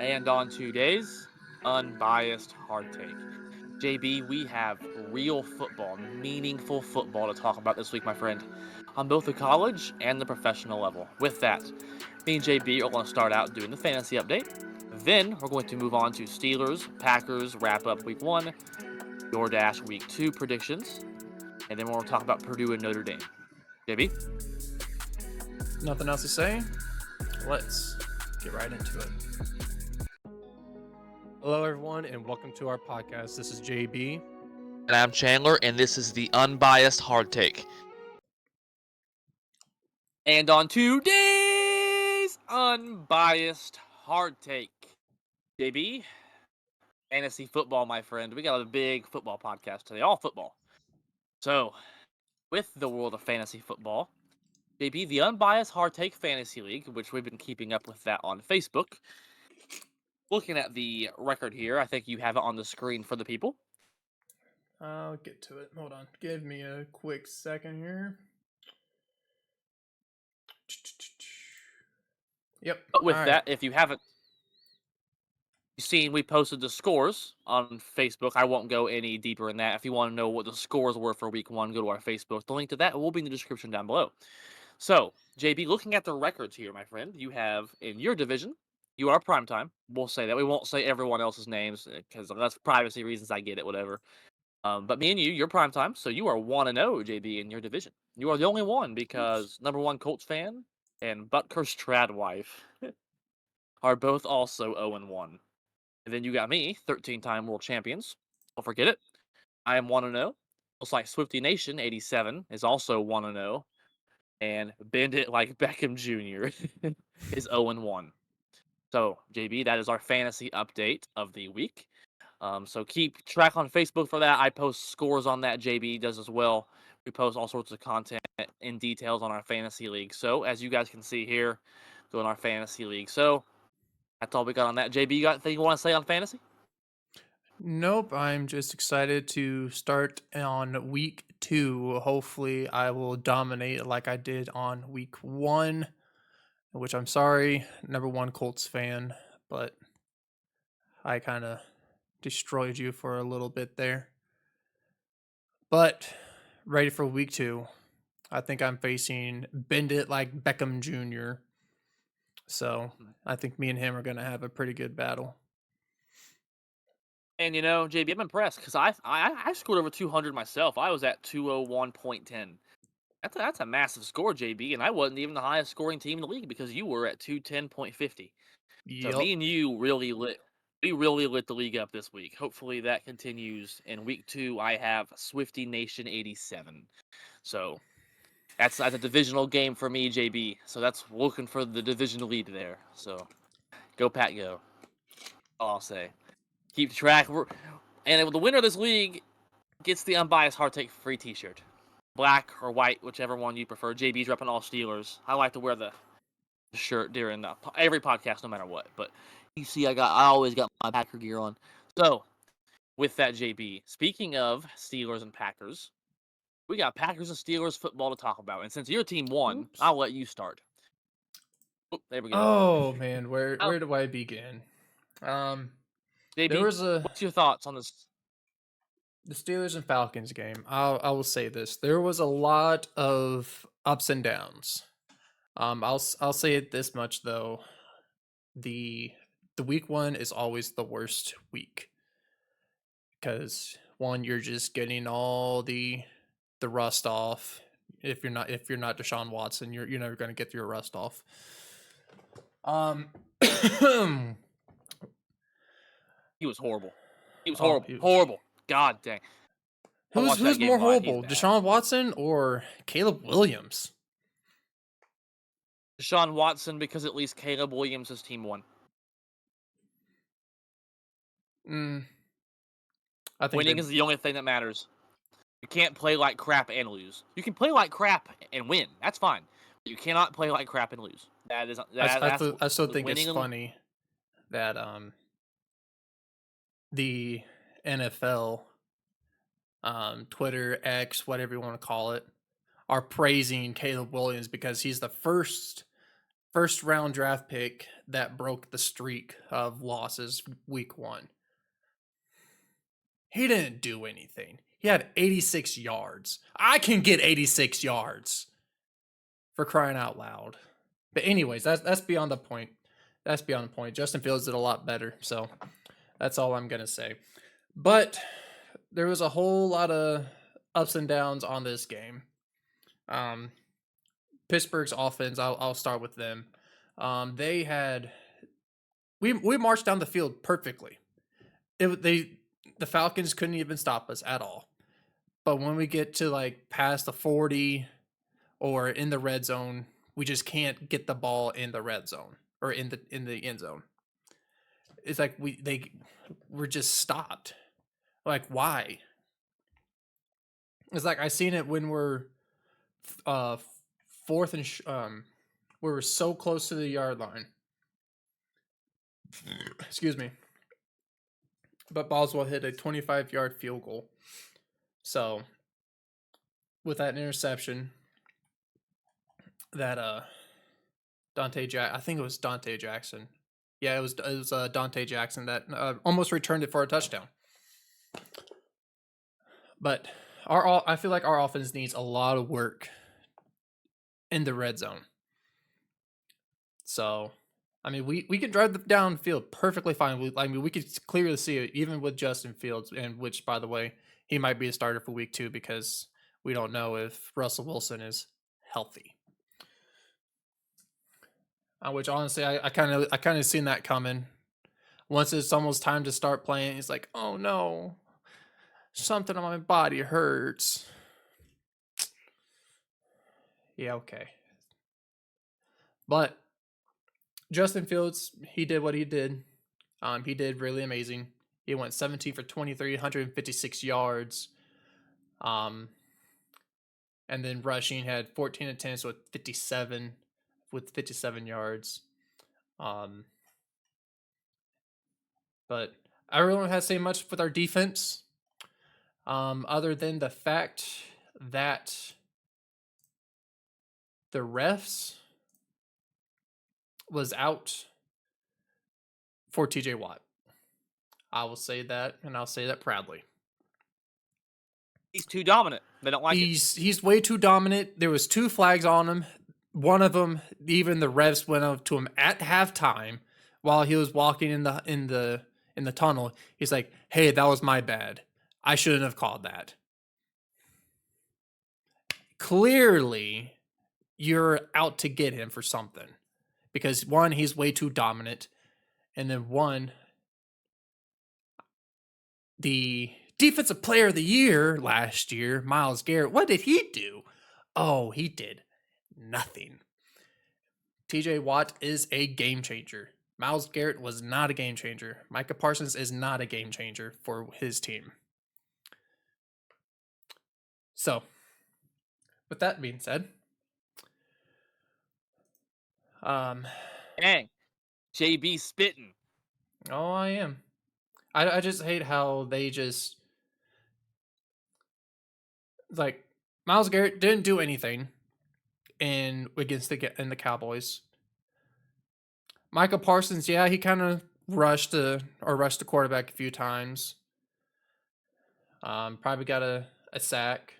And on today's Unbiased Hard Take, JB, we have real football, meaningful football to talk about this week, my friend, on both the college and the professional level. With that, me and JB are going to start out doing the fantasy update. Then we're going to move on to Steelers, Packers, wrap up week one, your dash week two predictions, and then we're going to talk about Purdue and Notre Dame. JB? Nothing else to say? Let's get right into it. Hello, everyone, and welcome to our podcast. This is JB. And I'm Chandler, and this is the Unbiased Hard Take. And on today's Unbiased Hard Take, JB, fantasy football, my friend. We got a big football podcast today, all football. So, with the world of fantasy football, JB, the Unbiased Hard Take Fantasy League, which we've been keeping up with that on Facebook. Looking at the record here, I think you have it on the screen for the people. I'll get to it. Hold on. Give me a quick second here. Yep. But with All that, right. if you haven't seen, we posted the scores on Facebook. I won't go any deeper in that. If you want to know what the scores were for week one, go to our Facebook. The link to that will be in the description down below. So, JB, looking at the records here, my friend, you have in your division, you are primetime. We'll say that. We won't say everyone else's names because that's privacy reasons. I get it, whatever. But me and you're primetime, so you are 1-0, JB, in your division. You are the only one because number one Colts fan and Butker Stradwife are both also 0-1. And then you got me, 13-time world champions. Don't forget it. I am 1-0. Looks like Swifty Nation 87 is also 1-0. And Bend It Like Beckham Jr. is 0-1. So, JB, that is our fantasy update of the week. So keep track on Facebook for that. I post scores on that. JB does as well. We post all sorts of content in details on our fantasy league. So, as you guys can see here, go in our fantasy league. So, that's all we got on that. JB, you got anything you want to say on fantasy? Nope. I'm just excited to start on week 2. Hopefully, I will dominate like I did on week 1, which I'm sorry, number one Colts fan, but I kind of destroyed you for a little bit there. But ready for week 2. I think I'm facing Bend It Like Beckham Jr. So I think me and him are going to have a pretty good battle. And JB, I'm impressed because I scored over 200 myself. I was at 201.10. That's a massive score, JB, and I wasn't even the highest scoring team in the league because you were at 210.50. So Yep. me and you really lit. We really lit the league up this week. Hopefully that continues. In week 2, I have Swifty Nation 87. So that's a divisional game for me, JB. So that's looking for the division lead there. So go Pat, go. All I'll say. Keep track. And the winner of this league gets the Unbiased Hard Take free T-shirt, black or white, whichever one you prefer. JB's repping all Steelers. I like to wear the shirt during every podcast, no matter what. But you see, I always got my Packer gear on. So with that, JB, speaking of Steelers and Packers, we got Packers and Steelers football to talk about. And since your team won, Oops. I'll let you start. Oh, there we go. Oh man, where Oh, where do I begin? Um, there JB, was a what's your thoughts on this? the Steelers and Falcons game. I will say this: there was a lot of ups and downs. I'll say it this much though: the week 1 is always the worst week because one, you're just getting all the rust off. If you're not Deshaun Watson, you're never going to get your rust off. Um, He was horrible. He was oh, horrible. Horrible. God dang. I who's watched that who's game more live. He's horrible, bad. Deshaun Watson or Caleb Williams? Deshaun Watson, because at least Caleb Williams' team won. Mm, I think Winning they're. is the only thing that matters. You can't play like crap and lose. You can play like crap and win. That's fine. But you cannot play like crap and lose. I still think it's winning. funny that the NFL, Twitter, X, whatever you want to call it, are praising Caleb Williams because he's the first first round draft pick that broke the streak of losses week 1. He didn't do anything. He had 86 yards. I can get 86 yards, for crying out loud. But anyways, that's beyond the point. That's beyond the point. Justin Fields did a lot better, so that's all I'm gonna say. But there was a whole lot of ups and downs on this game. Um, Pittsburgh's offense. I'll start with them. They had we marched down the field perfectly. The Falcons couldn't even stop us at all. But when we get to like past the 40 or in the red zone, we just can't get the ball in the red zone or in the end zone. It's like we're just stopped. Like, why? It's like I seen it when we're uh fourth and we were so close to the yard line. Excuse me. But Boswell hit a 25-yard field goal. So with that interception, that I think it was Dante Jackson. Yeah, it was Dante Jackson that almost returned it for a touchdown. But I feel like our offense needs a lot of work in the red zone. So, I mean, we can drive the downfield perfectly fine. We could clearly see it even with Justin Fields, and which, by the way, he might be a starter for week 2 because we don't know if Russell Wilson is healthy. Which honestly, I kind of seen that coming. Once it's almost time to start playing, he's like, "Oh no, something on my body hurts." Yeah, okay. But Justin Fields, he did what he did. He did really amazing. He went 17 for 23, 156 yards. And then rushing had 14 attempts with 57 yards. But I really don't have to say much with our defense. Other than the fact that the refs was out for TJ Watt. I will say that, and I'll say that proudly. He's too dominant. They don't like it. He's way too dominant. There was 2 flags on him. One of them, even the refs went up to him at halftime while he was walking in the tunnel. He's like, "Hey, that was my bad. I shouldn't have called that." Clearly, you're out to get him for something. Because 1, he's way too dominant. And then 1, the defensive player of the year last year, Myles Garrett, what did he do? Oh, he did nothing. TJ Watt is a game changer. Myles Garrett was not a game changer. Micah Parsons is not a game changer for his team. So, with that being said, Dang. JB spitting. oh, I am. I just hate how they just like Myles Garrett didn't do anything against the Cowboys. Micah Parsons, yeah, he kind of rushed the quarterback a few times. Probably got a sack,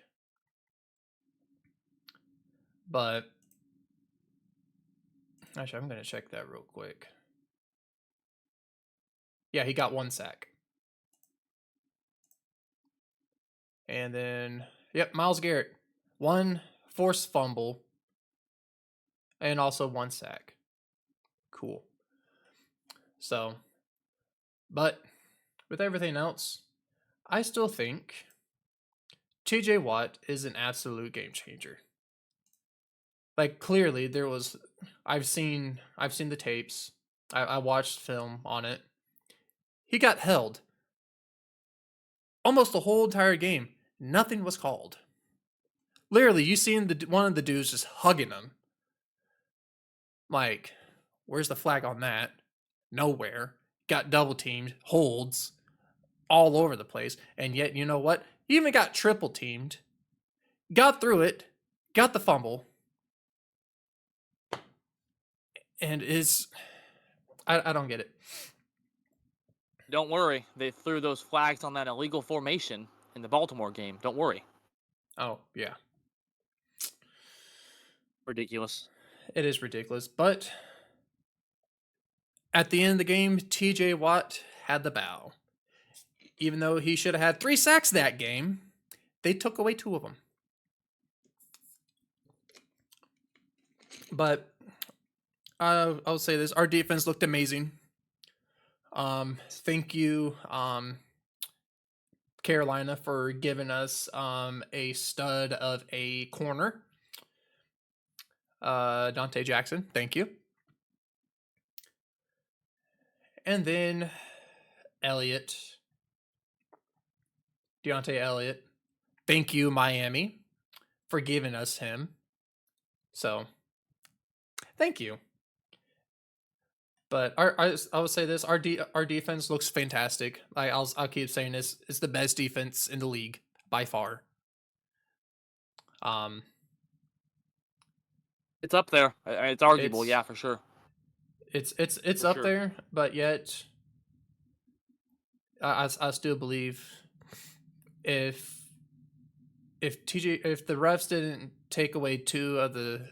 but actually, I'm gonna check that real quick. Yeah, he got 1 sack. And then, yep, Myles Garrett, 1 forced fumble, and also 1 sack. Cool. So, but with everything else, I still think TJ Watt is an absolute game changer. Like clearly I've seen the tapes. I watched film on it. He got held almost the whole entire game. Nothing was called. Literally, you seen one of the dudes just hugging him. Like, where's the flag on that? Nowhere. Got double teamed, holds all over the place. And yet, you know what? He even got triple teamed. Got through it. Got the fumble. and I don't get it. Don't worry, they threw those flags on that illegal formation in the Baltimore game. Don't worry. Oh yeah, Ridiculous. it is ridiculous. But at the end of the game, T.J. Watt had the bow. Even though he should have had 3 sacks that game, they took away 2 of them. But I'll say this: our defense looked amazing. Thank you, Carolina, for giving us a stud of a corner, Dante Jackson. Thank you. And then Elliott, Deontay Elliott. Thank you, Miami, for giving us him. So, thank you. But I will say this: our defense looks fantastic. I'll keep saying this: it's the best defense in the league by far. Um, It's up there. It's arguable, it's yeah, for sure. it's For up sure. there, but yet I still believe if if the refs didn't take away 2 of the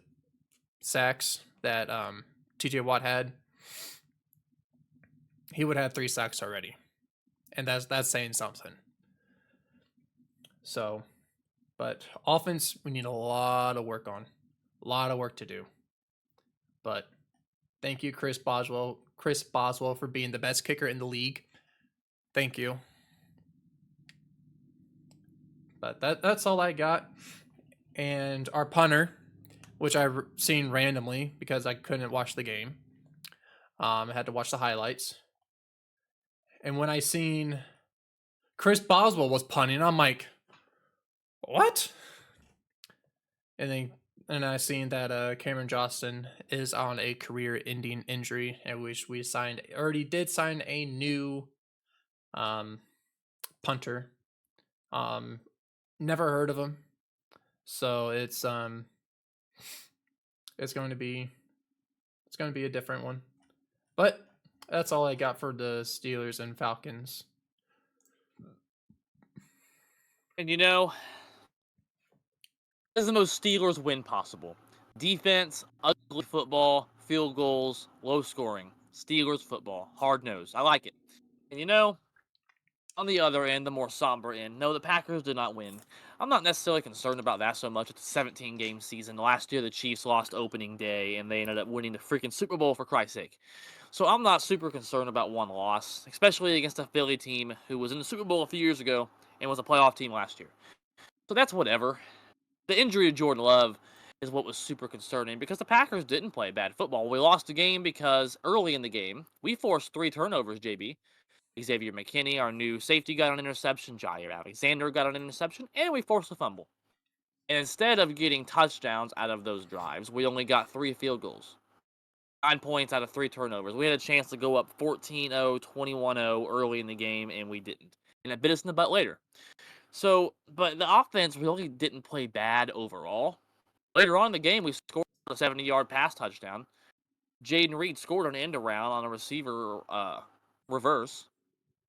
sacks that TJ Watt had, he would have 3 sacks already, and that's saying something. So, but offense we need a lot of work on, a lot of work to do. But thank you, Chris Boswell, for being the best kicker in the league. Thank you. But that's all I got. And our punter, which I've seen randomly because I couldn't watch the game. I had to watch the highlights. And when I seen Chris Boswell was punting, I'm like, what? And I seen that Cameron Johnston is on a career-ending injury, and we already did sign a new punter. Never heard of him, so it's going to be a different one. But that's all I got for the Steelers and Falcons. And this is the most Steelers win possible. Defense, ugly football, field goals, low scoring. Steelers football, hard nosed. I like it. And on the other end, the more somber end, no, the Packers did not win. I'm not necessarily concerned about that so much. It's a 17 game season. Last year, the Chiefs lost opening day, and they ended up winning the freaking Super Bowl, for Christ's sake. So I'm not super concerned about one loss, especially against a Philly team who was in the Super Bowl a few years ago and was a playoff team last year. So that's whatever. The injury to Jordan Love is what was super concerning because the Packers didn't play bad football. We lost the game because early in the game, we forced 3 turnovers, JB. Xavier McKinney, our new safety, got an interception. Jair Alexander got an interception, and we forced a fumble. And instead of getting touchdowns out of those drives, we only got 3 field goals. 9 points out of 3 turnovers. We had a chance to go up 14-0, 21-0 early in the game, and we didn't. And it bit us in the butt later. So, but the offense really didn't play bad overall. Later on in the game, we scored a 70-yard pass touchdown. Jaden Reed scored an end around on a receiver reverse.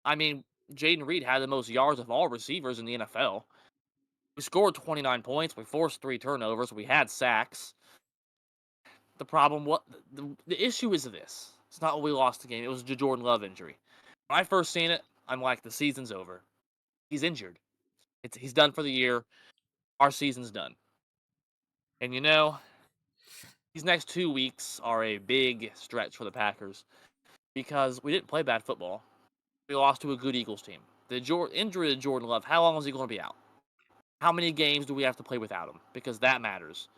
I mean, Jaden Reed had the most yards of all receivers in the NFL. We scored 29 points. We forced 3 turnovers. We had sacks. The problem, the issue is this. It's not what we lost the game. It was the Jordan Love injury. When I first seen it, I'm like, the season's over. He's injured. He's done for the year. Our season's done. And these next 2 weeks are a big stretch for the Packers because we didn't play bad football. We lost to a good Eagles team. The injury to Jordan Love, how long is he going to be out? How many games do we have to play without him? Because that matters.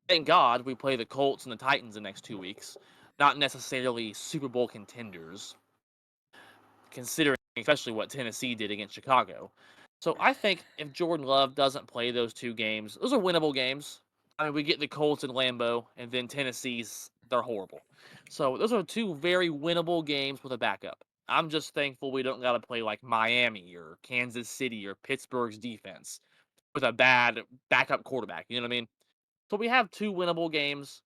Thank God we play the Colts and the Titans the next 2 weeks. Not necessarily Super Bowl contenders, considering especially what Tennessee did against Chicago. So I think if Jordan Love doesn't play those 2 games, those are winnable games. I mean, we get the Colts and Lambeau, and then Tennessee's, they're horrible. So those are 2 very winnable games with a backup. I'm just thankful we don't got to play like Miami or Kansas City or Pittsburgh's defense with a bad backup quarterback. You know what I mean? So we have 2 winnable games,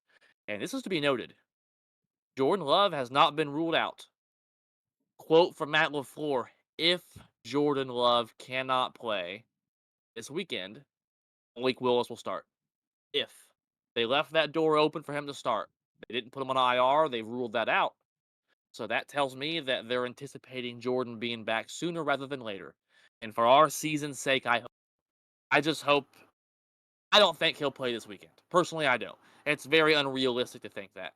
and this is to be noted. Jordan Love has not been ruled out. Quote from Matt LaFleur: "If Jordan Love cannot play this weekend, Malik Willis will start. If they left that door open for him to start, they didn't put him on IR. They've ruled that out. So that tells me that they're anticipating Jordan being back sooner rather than later. And for our season's sake, I just hope. I don't think he'll play this weekend. Personally, I don't. It's very unrealistic to think that.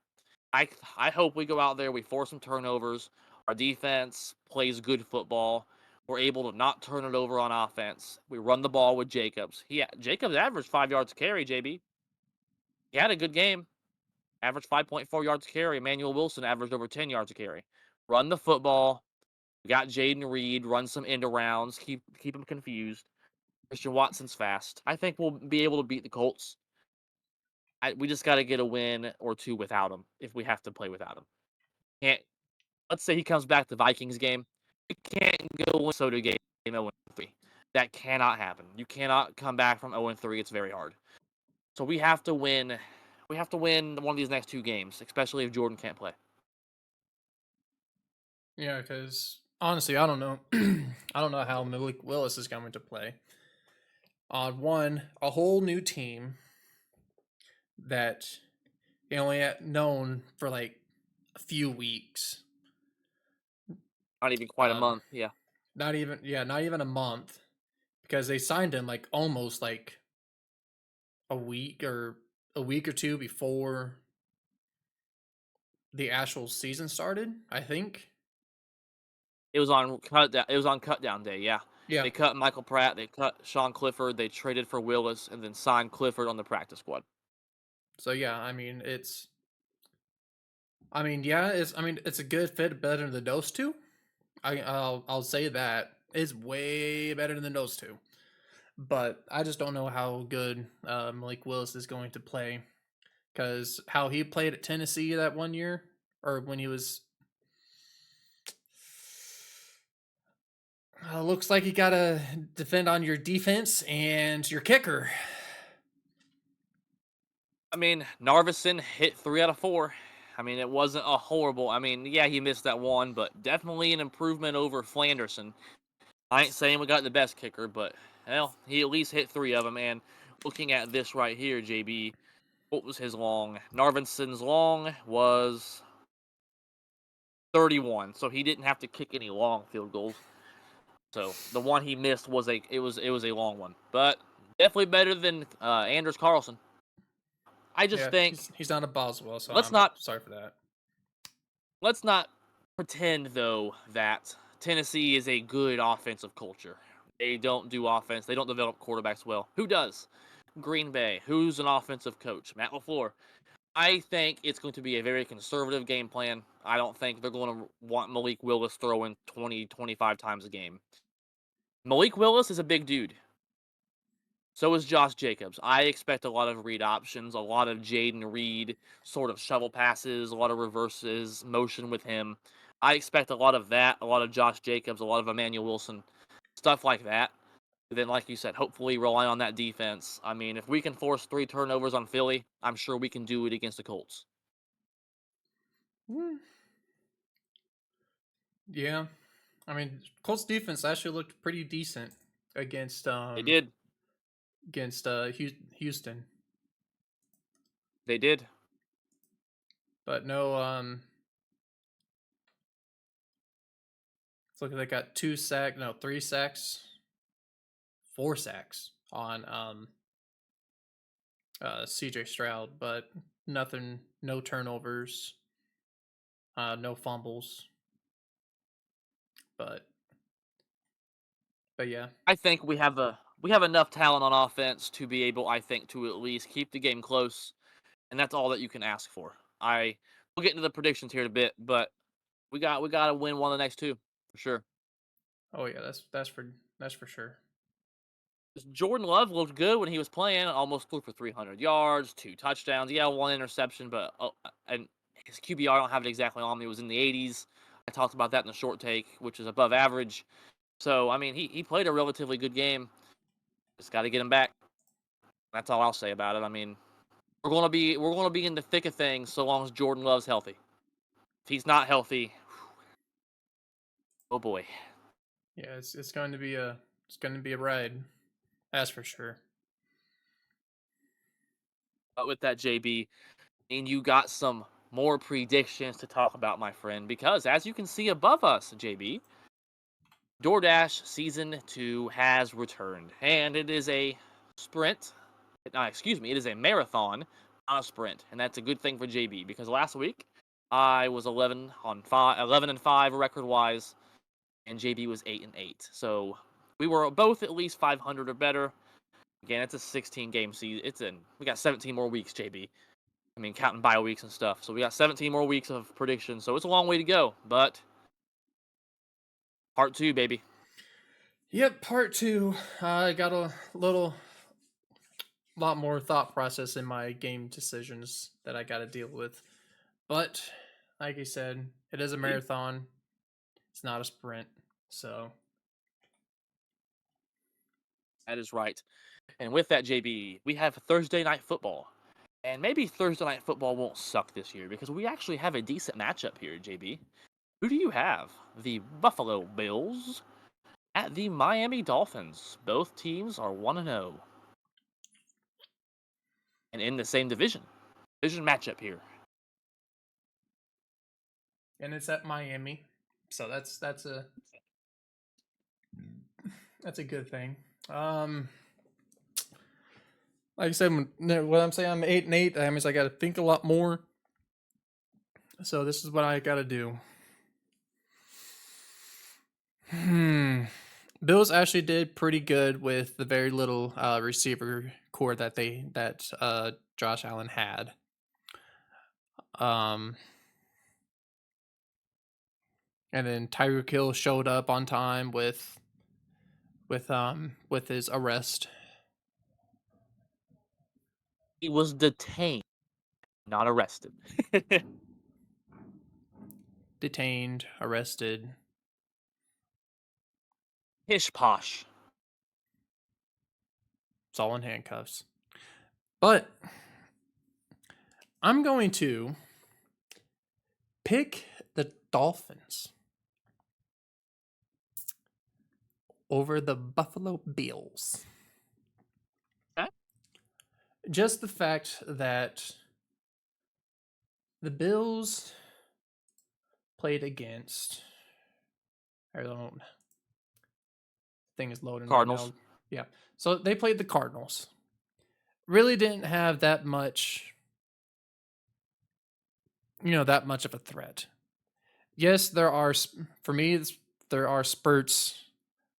I hope we go out there, we force some turnovers, our defense plays good football, we're able to not turn it over on offense. We run the ball with Jacobs. Jacobs averaged 5 yards a carry, JB. He had a good game. Averaged 5.4 yards a carry. Emmanuel Wilson averaged over 10 yards a carry. Run the football. We got Jaden Reed, run some end arounds, keep him confused. Christian Watson's fast. I think we'll be able to beat the Colts. We just got to get a win or two without him if we have to play without him. Can't. Let's say he comes back the Vikings game. We can't go win Soda game 0-3. That cannot happen. You cannot come back from 0-3. It's very hard. So we have to win. We have to win one of these next two games, especially if Jordan can't play. Yeah, because honestly, I don't know. I don't know how Malik Willis is going to play on a whole new team that he only had known for like a few weeks. Not even quite a month. Yeah. Not even a month, because they signed him like almost like a week or two before the actual season started, I think. It was on cut down. It was on cut down day. Yeah. Yeah. They cut Michael Pratt. They cut Sean Clifford. They traded for Willis and then signed Clifford on the practice squad. So yeah, I mean it's it's a good fit, better than those two. I'll say that it's way better than those two. But I just don't know how good Malik Willis is going to play, because how he played at Tennessee that one year, or when he was, looks like you gotta defend on your defense and your kicker. I mean, Narvison hit 3 out of 4. I mean, it wasn't a horrible. I mean, yeah, he missed that one, but definitely an improvement over Flanderson. I ain't saying we got the best kicker, but hell, he at least hit 3 of them. And looking at this right here, JB, what was his long? Narvinson's long was 31, so he didn't have to kick any long field goals. So the one he missed was a long one, but definitely better than Anders Carlson. I just think he's not a Boswell, so let's I'm not sorry for that. let's not pretend though that Tennessee is a good offensive culture. They don't do offense. They don't develop quarterbacks well. Who does? Green Bay. Who's an offensive coach? Matt LaFleur. I think it's going to be a very conservative game plan. I don't think they're going to want Malik Willis throwing 20, 25 times a game. Malik Willis is a big dude. So is Josh Jacobs. I expect a lot of read options, a lot of Jaden Reed sort of shovel passes, a lot of reverses, motion with him. I expect a lot of that, a lot of Josh Jacobs, a lot of Emmanuel Wilson, stuff like that. Then, like you said, hopefully rely on that defense. I mean, if we can force 3 turnovers on Philly, I'm sure we can do it against the Colts. Yeah, I mean, Colts defense actually looked pretty decent against They did. Houston, They did. but no, it's looking like they got 3 sacks, 4 sacks on CJ Stroud, but nothing, no turnovers, no fumbles. But yeah. I think we have enough talent on offense to be able, I think, to at least keep the game close, and that's all that you can ask for. We'll get into the predictions here in a bit, but we got to win one of the next two for sure. Oh yeah, that's for sure. Jordan Love looked good when he was playing. Almost threw for 300 yards, 2 touchdowns. Yeah, 1 interception, but and his QBR, I don't have it exactly on me. It was in the 80s. I talked about that in the short take, which is above average. So I mean, he played a relatively good game. Just got to get him back. That's all I'll say about it. I mean, we're gonna be in the thick of things so long as Jordan Love's healthy. If he's not healthy, oh boy. Yeah, it's going to be a ride. That's for sure. But with that, JB, and you got some more predictions to talk about, my friend, because as you can see above us, JB, DoorDash Season 2 has returned, and it is a sprint. Excuse me, it is a marathon, not a sprint, and that's a good thing for JB because last week I was 11 and 5 record wise, and JB was 8 and 8. So we were both at least 500 or better. Again, it's a 16 game season. We got 17 more weeks, JB. I mean, counting bye weeks and stuff. So we got 17 more weeks of predictions. So it's a long way to go, but part 2, baby. Yep, part two. I got a lot more thought process in my game decisions that I got to deal with. But like I said, it is a marathon. It's not a sprint. So That is right. And with that, JB, we have Thursday night football. And maybe Thursday night football won't suck this year because we actually have a decent matchup here, JB. Who do you have? The Buffalo Bills at the Miami Dolphins. Both teams are 1 0 and in the same division. Division matchup here. and it's at Miami. So that's a good thing. Like I said, what I'm saying, I'm 8 and 8. That means I got to think a lot more. So this is what I got to do. Bills actually did pretty good with the very little receiver core that Josh Allen had. And then Tyreek Hill showed up on time with his arrest. He was detained, not arrested. Detained, arrested. Pish posh. It's all in handcuffs. But I'm going to pick the Dolphins over the Buffalo Bills. Okay. Just the fact that the Bills played against. I don't. Thing is loading Cardinals. right now. Yeah. So they played the Cardinals. Really didn't have that much of a threat. Yes, there are spurts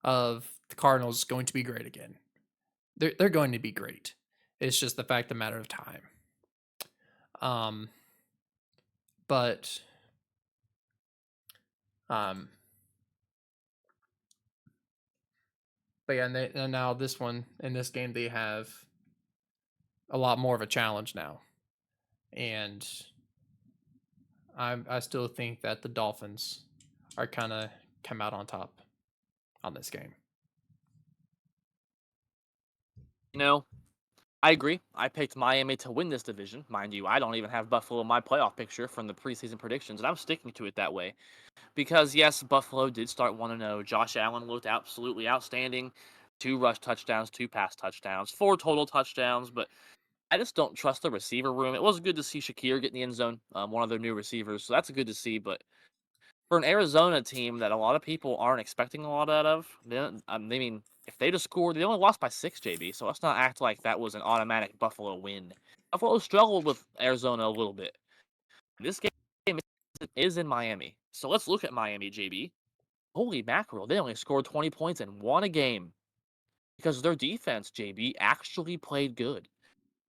of the Cardinals going to be great again. They're going to be great. It's just the fact of the matter of time. But yeah, and now in this game they have a lot more of a challenge now, and I still think that the Dolphins are kind of come out on top on this game. I agree. I picked Miami to win this division. Mind you, I don't even have Buffalo in my playoff picture from the preseason predictions, and I'm sticking to it that way. Because, yes, Buffalo did start 1 0. Josh Allen looked absolutely outstanding. 2 rush touchdowns, 2 pass touchdowns, 4 total touchdowns, but I just don't trust the receiver room. It was good to see Shakir get in the end zone, one of their new receivers, so that's good to see. But for an Arizona team that a lot of people aren't expecting a lot out of, if they just scored, they only lost by 6, JB. So let's not act like that was an automatic Buffalo win. Buffalo struggled with Arizona a little bit. This game is in Miami. So let's look at Miami, JB. Holy mackerel, they only scored 20 points and won a game because their defense, JB, actually played good.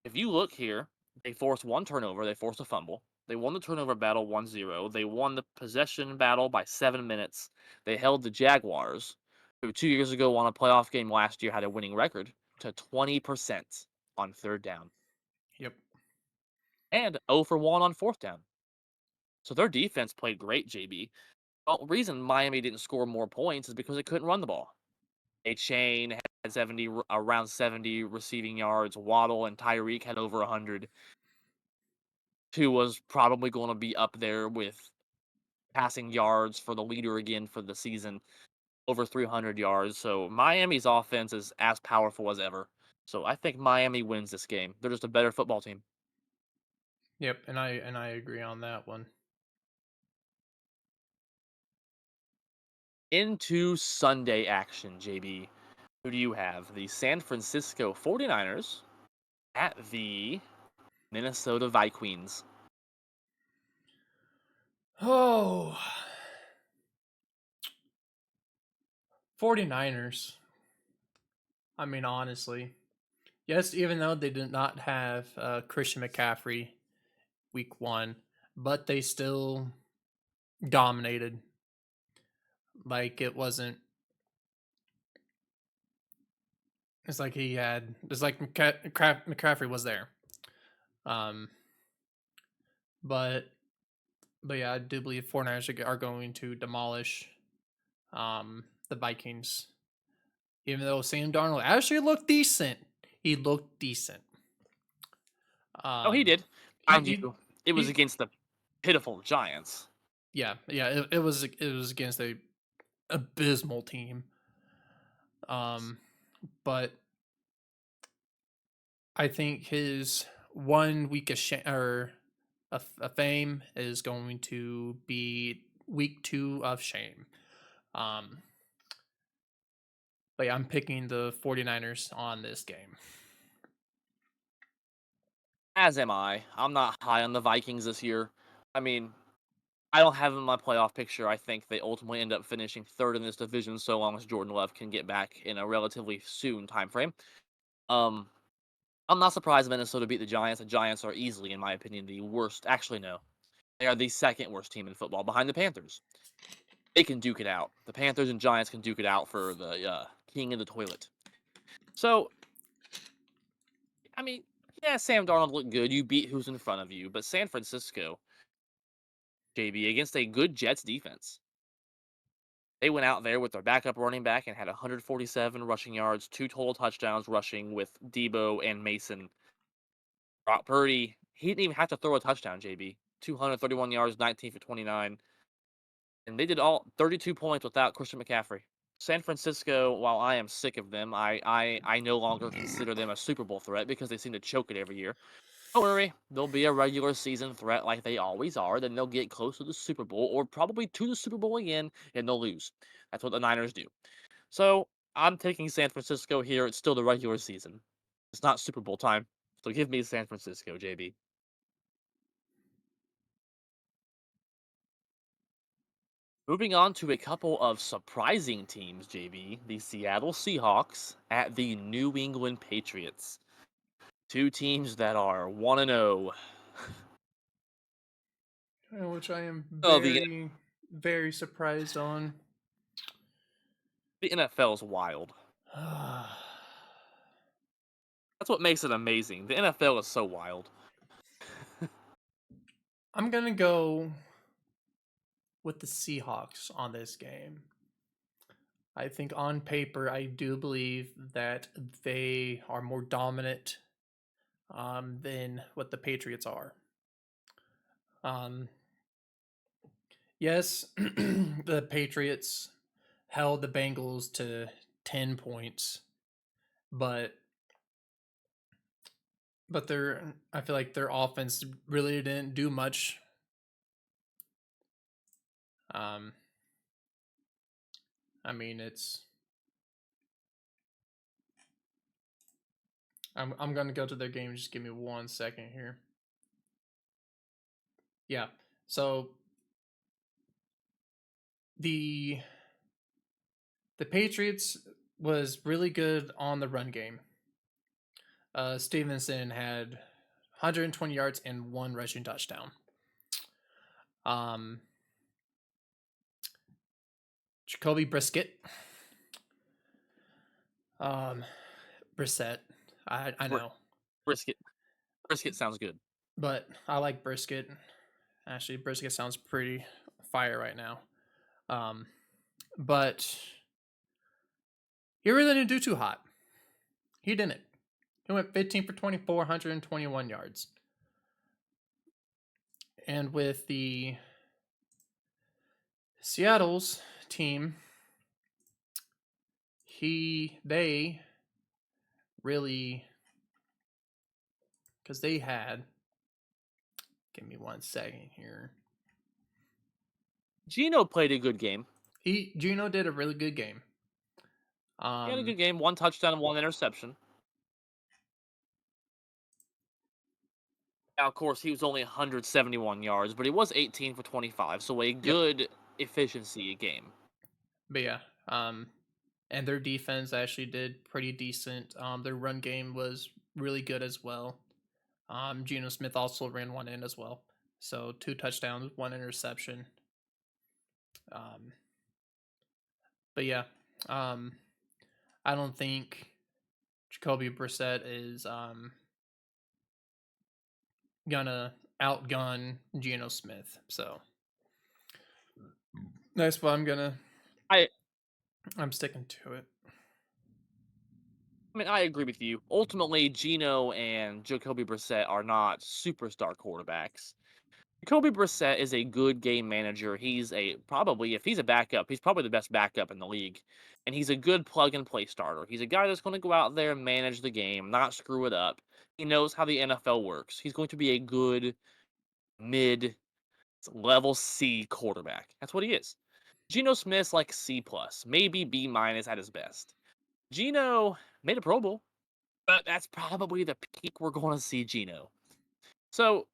If you look here, they forced 1 turnover, they forced a fumble. They won the turnover battle 1-0. They won the possession battle by 7 minutes. They held the Jaguars, who 2 years ago won a playoff game last year, had a winning record, to 20% on 3rd down. Yep. And 0 for 1 on 4th down. So their defense played great, JB. Well, the reason Miami didn't score more points is because they couldn't run the ball. Chain had around 70 receiving yards. Waddle and Tyreek had over 100. Who was probably going to be up there with passing yards for the leader again for the season, over 300 yards. So Miami's offense is as powerful as ever. So I think Miami wins this game. They're just a better football team. Yep, and I agree on that one. Into Sunday action, JB. Who do you have? The San Francisco 49ers at the Minnesota Vikings. Oh, 49ers. I mean, honestly. Yes, even though they did not have Christian McCaffrey week 1, but they still dominated. Like it wasn't. It's like he had. It's like McCaffrey was there. Um, but but yeah, I do believe 49ers are going to demolish the Vikings. Even though Sam Darnold actually looked decent, he looked decent. Oh, he Um, did. he Mind he you, it was he. against the pitiful Giants. Yeah. It was against a abysmal team. But I think his 1 week of or a fame is going to be week 2 of shame. Um, but yeah, I'm picking the 49ers on this game. As am I. I'm not high on the Vikings this year. I mean, I don't have them in my playoff picture. I think they ultimately end up finishing third in this division so long as Jordan Love can get back in a relatively soon time frame. Um, I'm not surprised Minnesota beat the Giants. The Giants are easily, in my opinion, the worst. Actually, no. They are the second worst team in football behind the Panthers. They can duke it out. The Panthers and Giants can duke it out for the king of the toilet. So, I mean, yeah, Sam Darnold looked good. You beat who's in front of you. But San Francisco, JB, against a good Jets defense. They went out there with their backup running back and had 147 rushing yards, 2 total touchdowns rushing with Debo and Mason. Brock Purdy, he didn't even have to throw a touchdown, JB. 231 yards, 19 for 29. And they did all 32 points without Christian McCaffrey. San Francisco, while I am sick of them, I no longer consider them a Super Bowl threat because they seem to choke it every year. Don't worry, they'll be a regular season threat like they always are. Then they'll get close to the Super Bowl or probably to the Super Bowl again, and they'll lose. That's what the Niners do. So I'm taking San Francisco here. It's still the regular season. It's not Super Bowl time. So give me San Francisco, JB. Moving on to a couple of surprising teams, JB. The Seattle Seahawks at the New England Patriots. Two teams that are 1 0. Which I am Oh, the very, very surprised on. the NFL is wild. That's what makes it amazing. The NFL is so wild. I'm going to go with the Seahawks on this game. I think on paper, I do believe that they are more dominant than what the Patriots are. Um, yes, the Patriots held the Bengals to 10 points, but I feel like their offense really didn't do much. Um, I mean, I'm gonna go to their game. Just give me 1 second here. Yeah. So the the Patriots was really good on the run game. Stevenson had 120 yards and 1 rushing touchdown. Um, Jacoby um, Brissett. I Br- know, Brisket. Brisket sounds good. but I like Brisket. Actually, Brisket sounds pretty fire right now. Um, but he really didn't do too hot. He didn't. He went 15 for 24, 121 yards. And with the Seattle's team, they really, because they had, give me 1 second here. Gino played a good game. Gino did a really good game. He had a Um, good game, 1 touchdown and 1 interception. Now, of course, he was only 171 yards, but he was 18 for 25, so a yep. good efficiency game. But yeah, and their defense actually did pretty decent. Their run game was really good as well. Geno Smith also ran one in as well. So 2 touchdowns, 1 interception. Um, but yeah, um, I don't think Jacoby Brissett is gonna outgun Geno Smith. So that's why I I'm sticking to it. I mean, I agree with you. Ultimately, Gino and Jacoby Brissett are not superstar quarterbacks. Jacoby Brissett is a good game manager. He's a probably if he's a backup, he's probably the best backup in the league. And he's a good plug and play starter. He's a guy that's going to go out there and manage the game, not screw it up. He knows how the NFL works. He's going to be a good mid level C quarterback. That's what he is. Geno Smith's like C plus, maybe B minus at his best. Geno made a Pro Bowl, but that's probably the peak we're going to see Geno. So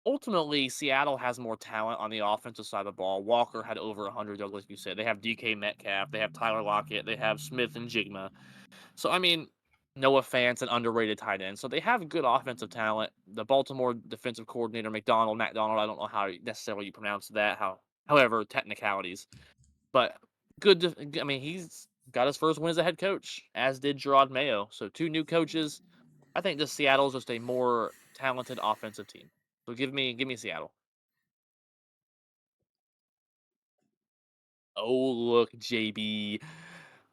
ultimately, Seattle has more talent on the offensive side of the ball. Walker had over 100 yards, like you said. They have DK Metcalf, they have Tyler Lockett, they have Smith and Jigma. So I mean, Noah Fant's an underrated tight end. So they have good offensive talent. The Baltimore defensive coordinator McDonald, I don't know how necessarily you pronounce that. However, technicalities, but good. I mean, he's got his first win as a head coach, as did Gerard Mayo. So 2 new coaches. I think just Seattle's just a more talented offensive team. So give me Seattle. Oh, look, JB.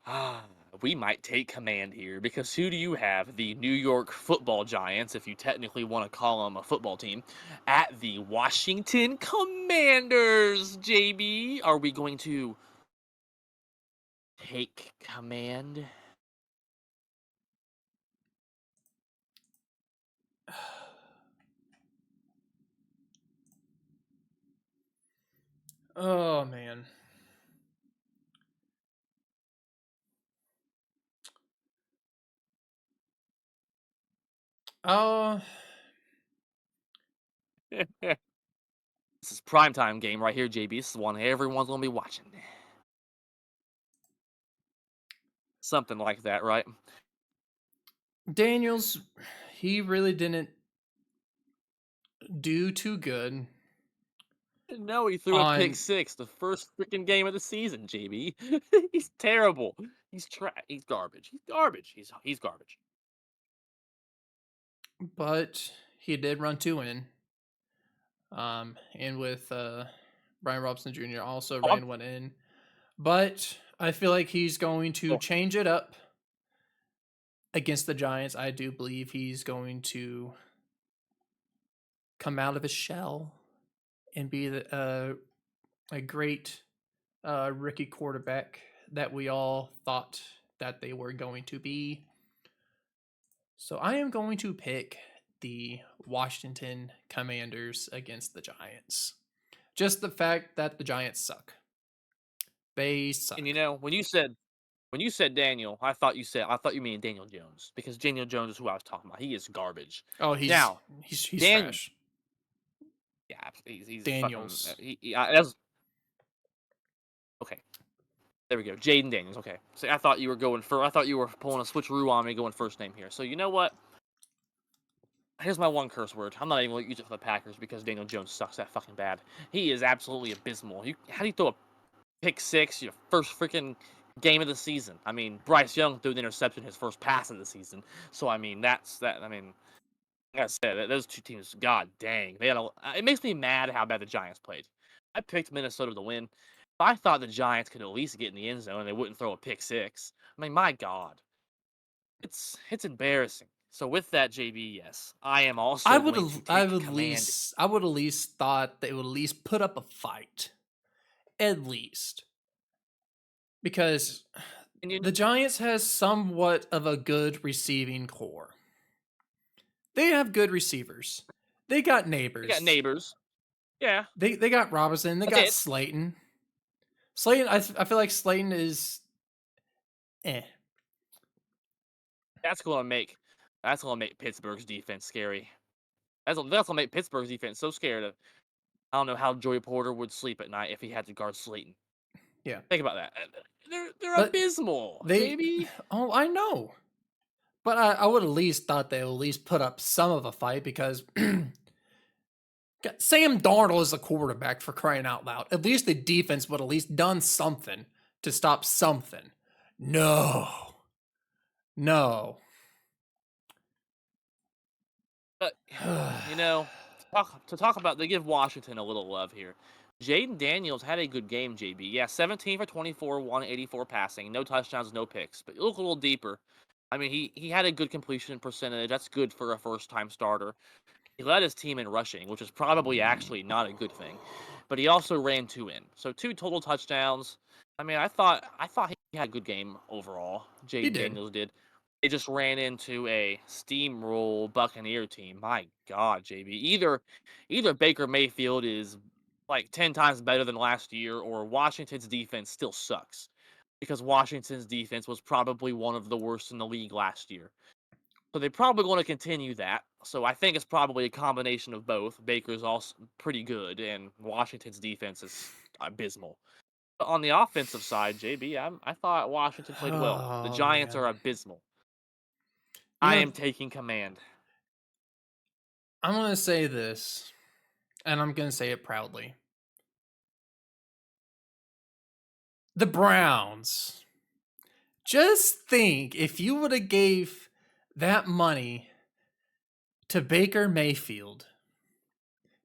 Ah, we might take command here because who do you have? The New York Football Giants, if you technically want to call them a football team, at the Washington Commanders, JB. Are we going to take command? Oh man. Oh, This is primetime game right here, JB. This is one everyone's going to be watching. Something like that, right? Daniels, he really didn't do too good No, he threw a pick on, six the first freaking game of the season, JB. He's terrible. He's garbage. He's garbage. He's garbage. but he did run 2 in. And with Brian Robson Jr. also Oh, ran one in. But I feel like he's going to oh, change it up against the Giants. I do believe he's going to come out of his shell and be a great rookie quarterback that we all thought that they were going to be. So I am going to pick the Washington Commanders against the Giants. Just the fact that the Giants suck. They and you suck. know when you said Daniel, I thought you mean Daniel Jones because Daniel Jones is who I was talking about. He is garbage. Oh, Now, he's Dan, trash. yeah, he's fucking. Daniels. That's okay. There we go. Jaden Daniels. Okay. See, I thought you were pulling a switcheroo on me going first name here. So you know what? Here's my one curse word. I'm not even going to use it for the Packers because Daniel Jones sucks that fucking bad. He is absolutely abysmal. How do you throw a pick six your first freaking game of the season? I mean, Bryce Young threw an interception his first pass of the season. So I mean, that's that. I mean, like I said, those two teams, god dang, they had a. It makes me mad how bad the Giants played. I picked Minnesota to win. But I thought the Giants could at least get in the end zone and they wouldn't throw a pick six. I mean, my god, it's embarrassing. So with that, JB, yes, I am also going to take command. I would at least thought they would at least put up a fight At least. Because And you the Giants has somewhat of a good receiving core. They have good receivers. They got you got neighbors. neighbors. Yeah, They got Robinson. They that's got it. Slayton. Slayton, I feel like Slayton is eh. That's gonna make Pittsburgh's defense scary. That's gonna make Pittsburgh's defense so scared of. I don't know how Joey Porter would sleep at night if he had to guard Slayton. Yeah. Think about that. They're But abysmal, they JB. oh, I know. But I would at least thought they would at least put up some of a fight because Sam Darnold is the quarterback for crying out loud. At least the defense would at least done something to stop something. No. No. But to talk about, they give Washington a little love here. Jaden Daniels had a good game, JB. Yeah, 17 for 24, 184 passing, no touchdowns, no picks. But you look a little deeper. I mean, he had a good completion percentage. That's good for a first-time starter. He led his team in rushing, which is probably actually not a good thing. But he also ran two in, so two total touchdowns. I mean, I thought he had a good game overall. He Jaden did. Daniels did. They just ran into a steamroll Buccaneer team. My God, JB. Either Baker Mayfield is like 10 times better than last year, or Washington's defense still sucks. Because Washington's defense was probably one of the worst in the league last year. So they probably want to continue that. So I think it's probably a combination of both. Baker's also pretty good, and Washington's defense is abysmal. But on the offensive side, JB, I thought Washington played well. The Oh Giants are man. abysmal. You I know, am taking command. I'm gonna say this, and I'm gonna say it proudly. The Browns. Just think if you would have gave that money to Baker Mayfield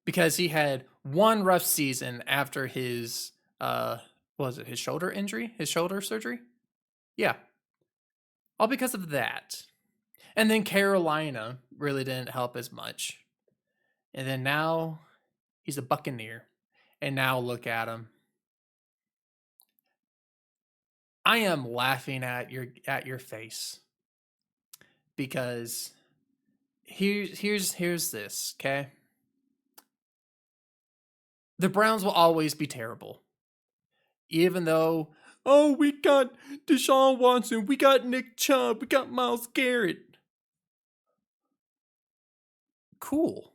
because he had one rough season after his what was it, his shoulder injury, his shoulder surgery? Yeah. All because of that. And then Carolina really didn't help as much. And then now he's a Buccaneer. And now look at him. I am laughing at your face because here's this, okay? The Browns will always be terrible. Even though, oh, we got Deshaun Watson, we got Nick Chubb, we got Myles Garrett. Cool.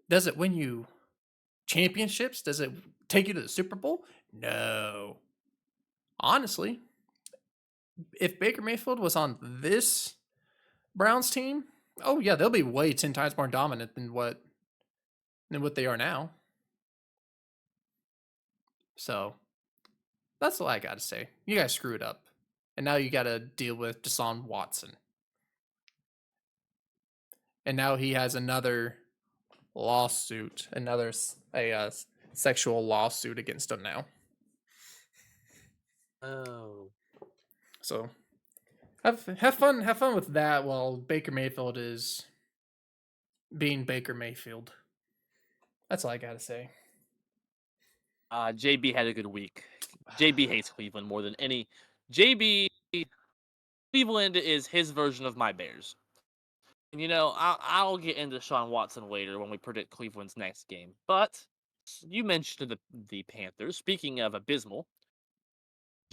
Does it win you championships? Does it take you to the Super Bowl? No. Honestly, if Baker Mayfield was on this Browns team, oh yeah, they'll be way 10 times more dominant than what they are now. So that's all I gotta say. You guys screwed up. And now you gotta deal with Deshaun Watson. And now he has another lawsuit, sexual lawsuit against him now. Oh. So have fun with that while Baker Mayfield is being Baker Mayfield. That's all I gotta say. JB had a good week. JB hates Cleveland more than any. JB Cleveland is his version of my Bears. And I'll get into Sean Watson later when we predict Cleveland's next game. But you mentioned the Panthers. Speaking of abysmal,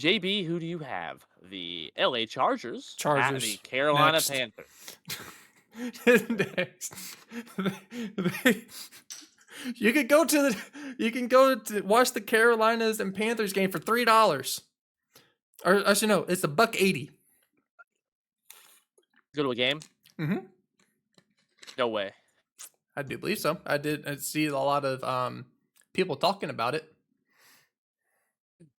JB, who do you have? The LA Chargers at the Chargers Carolina next. Panthers. Next. You could go to watch the Carolinas and Panthers game for $3. Or actually no, it's $1.80. Go to a game? Mm-hmm. No way. I do believe so. I see a lot of people talking about it.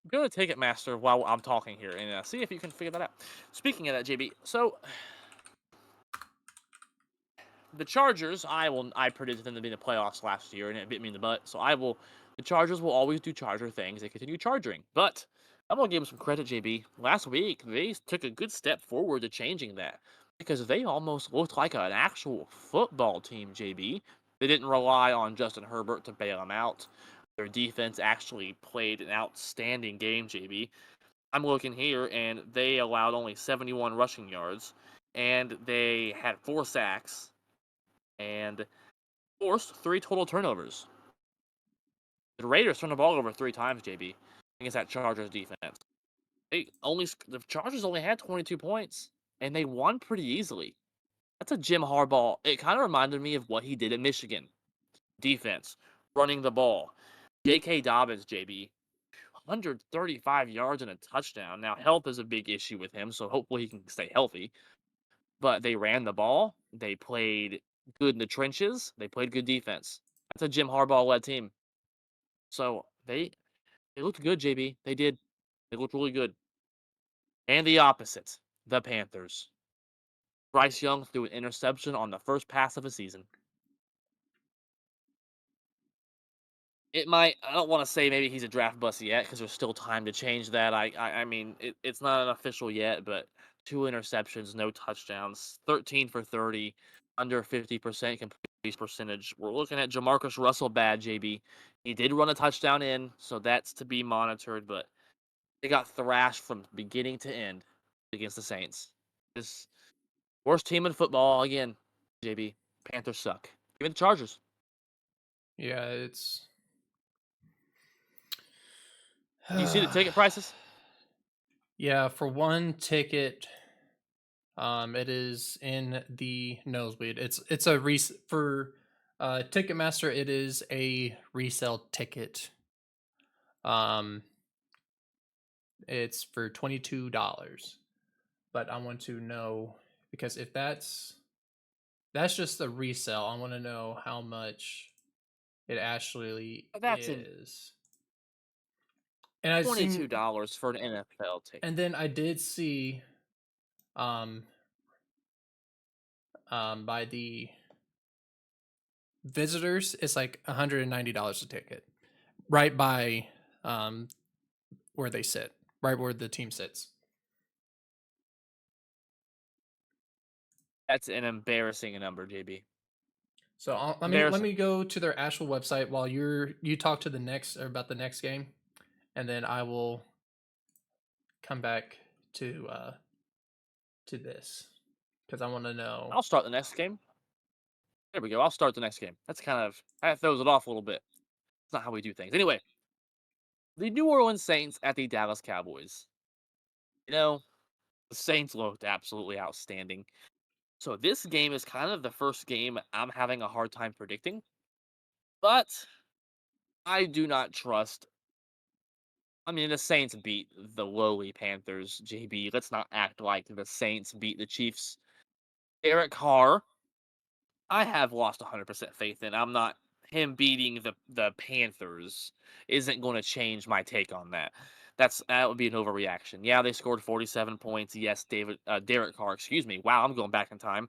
Go to Ticketmaster while I'm talking here and see if you can figure that out. Speaking of that, JB, so the Chargers, I predicted them to be in the playoffs last year, and it bit me in the butt. So the Chargers will always do Charger things. They continue charging, but I'm gonna give them some credit, JB. Last week they took a good step forward to changing that because they almost looked like an actual football team, JB. They didn't rely on Justin Herbert to bail them out. Their defense actually played an outstanding game, JB. I'm looking here, and they allowed only 71 rushing yards, and they had 4 sacks and forced 3 total turnovers. The Raiders turned the ball over 3 times, JB, against that Chargers defense. The Chargers only had 22 points, and they won pretty easily. That's a Jim Harbaugh. It kind of reminded me of what he did at Michigan. Defense, running the ball. J.K. Dobbins, JB, 135 yards and a touchdown. Now, health is a big issue with him, so hopefully he can stay healthy. But they ran the ball. They played good in the trenches. They played good defense. That's a Jim Harbaugh led team. So they looked good, JB. They did. They looked really good. And the opposite, the Panthers. Bryce Young threw an interception on the first pass of the season. I don't want to say maybe he's a draft bust yet because there's still time to change that. I mean, it's not an official yet, but 2 interceptions, no touchdowns, 13 for 30, under 50% complete percentage. We're looking at Jamarcus Russell bad, JB. He did run a touchdown in, so that's to be monitored, but they got thrashed from beginning to end against the Saints. This worst team in football again, JB. Panthers suck. Give me the Chargers. Yeah, it's Do you see the ticket prices? yeah, for one ticket, it is in the nosebleed. It's a for Ticketmaster. It is a resale ticket. Um, it's for $22. But I want to know because if that's just a resale, I want to know how much it actually That's in is. And I've seen, $22 for an NFL ticket. and then I did see, um, by the visitors, it's like $190 a ticket, right by, um, where they sit, right where the team sits. That's an embarrassing number, JB. So let Embarrassing. me go to their actual website while you talk to the next or about the next game, and then I will come back to this because I want to know. I'll start the next game. There we go. I'll start the next game. That throws it off a little bit. It's not how we do things. Anyway, the New Orleans Saints at the Dallas Cowboys. You know, the Saints looked absolutely outstanding. So this game is kind of the first game I'm having a hard time predicting. But I do not trust. I mean, the Saints beat the lowly Panthers, JB. Let's not act like the Saints beat the Chiefs. Derek Carr, I have lost 100% faith in. I'm not him beating the Panthers isn't going to change my take on that. That would be an overreaction. Yeah, they scored 47 points. Yes, Derek Carr, excuse me. Wow, I'm going back in time.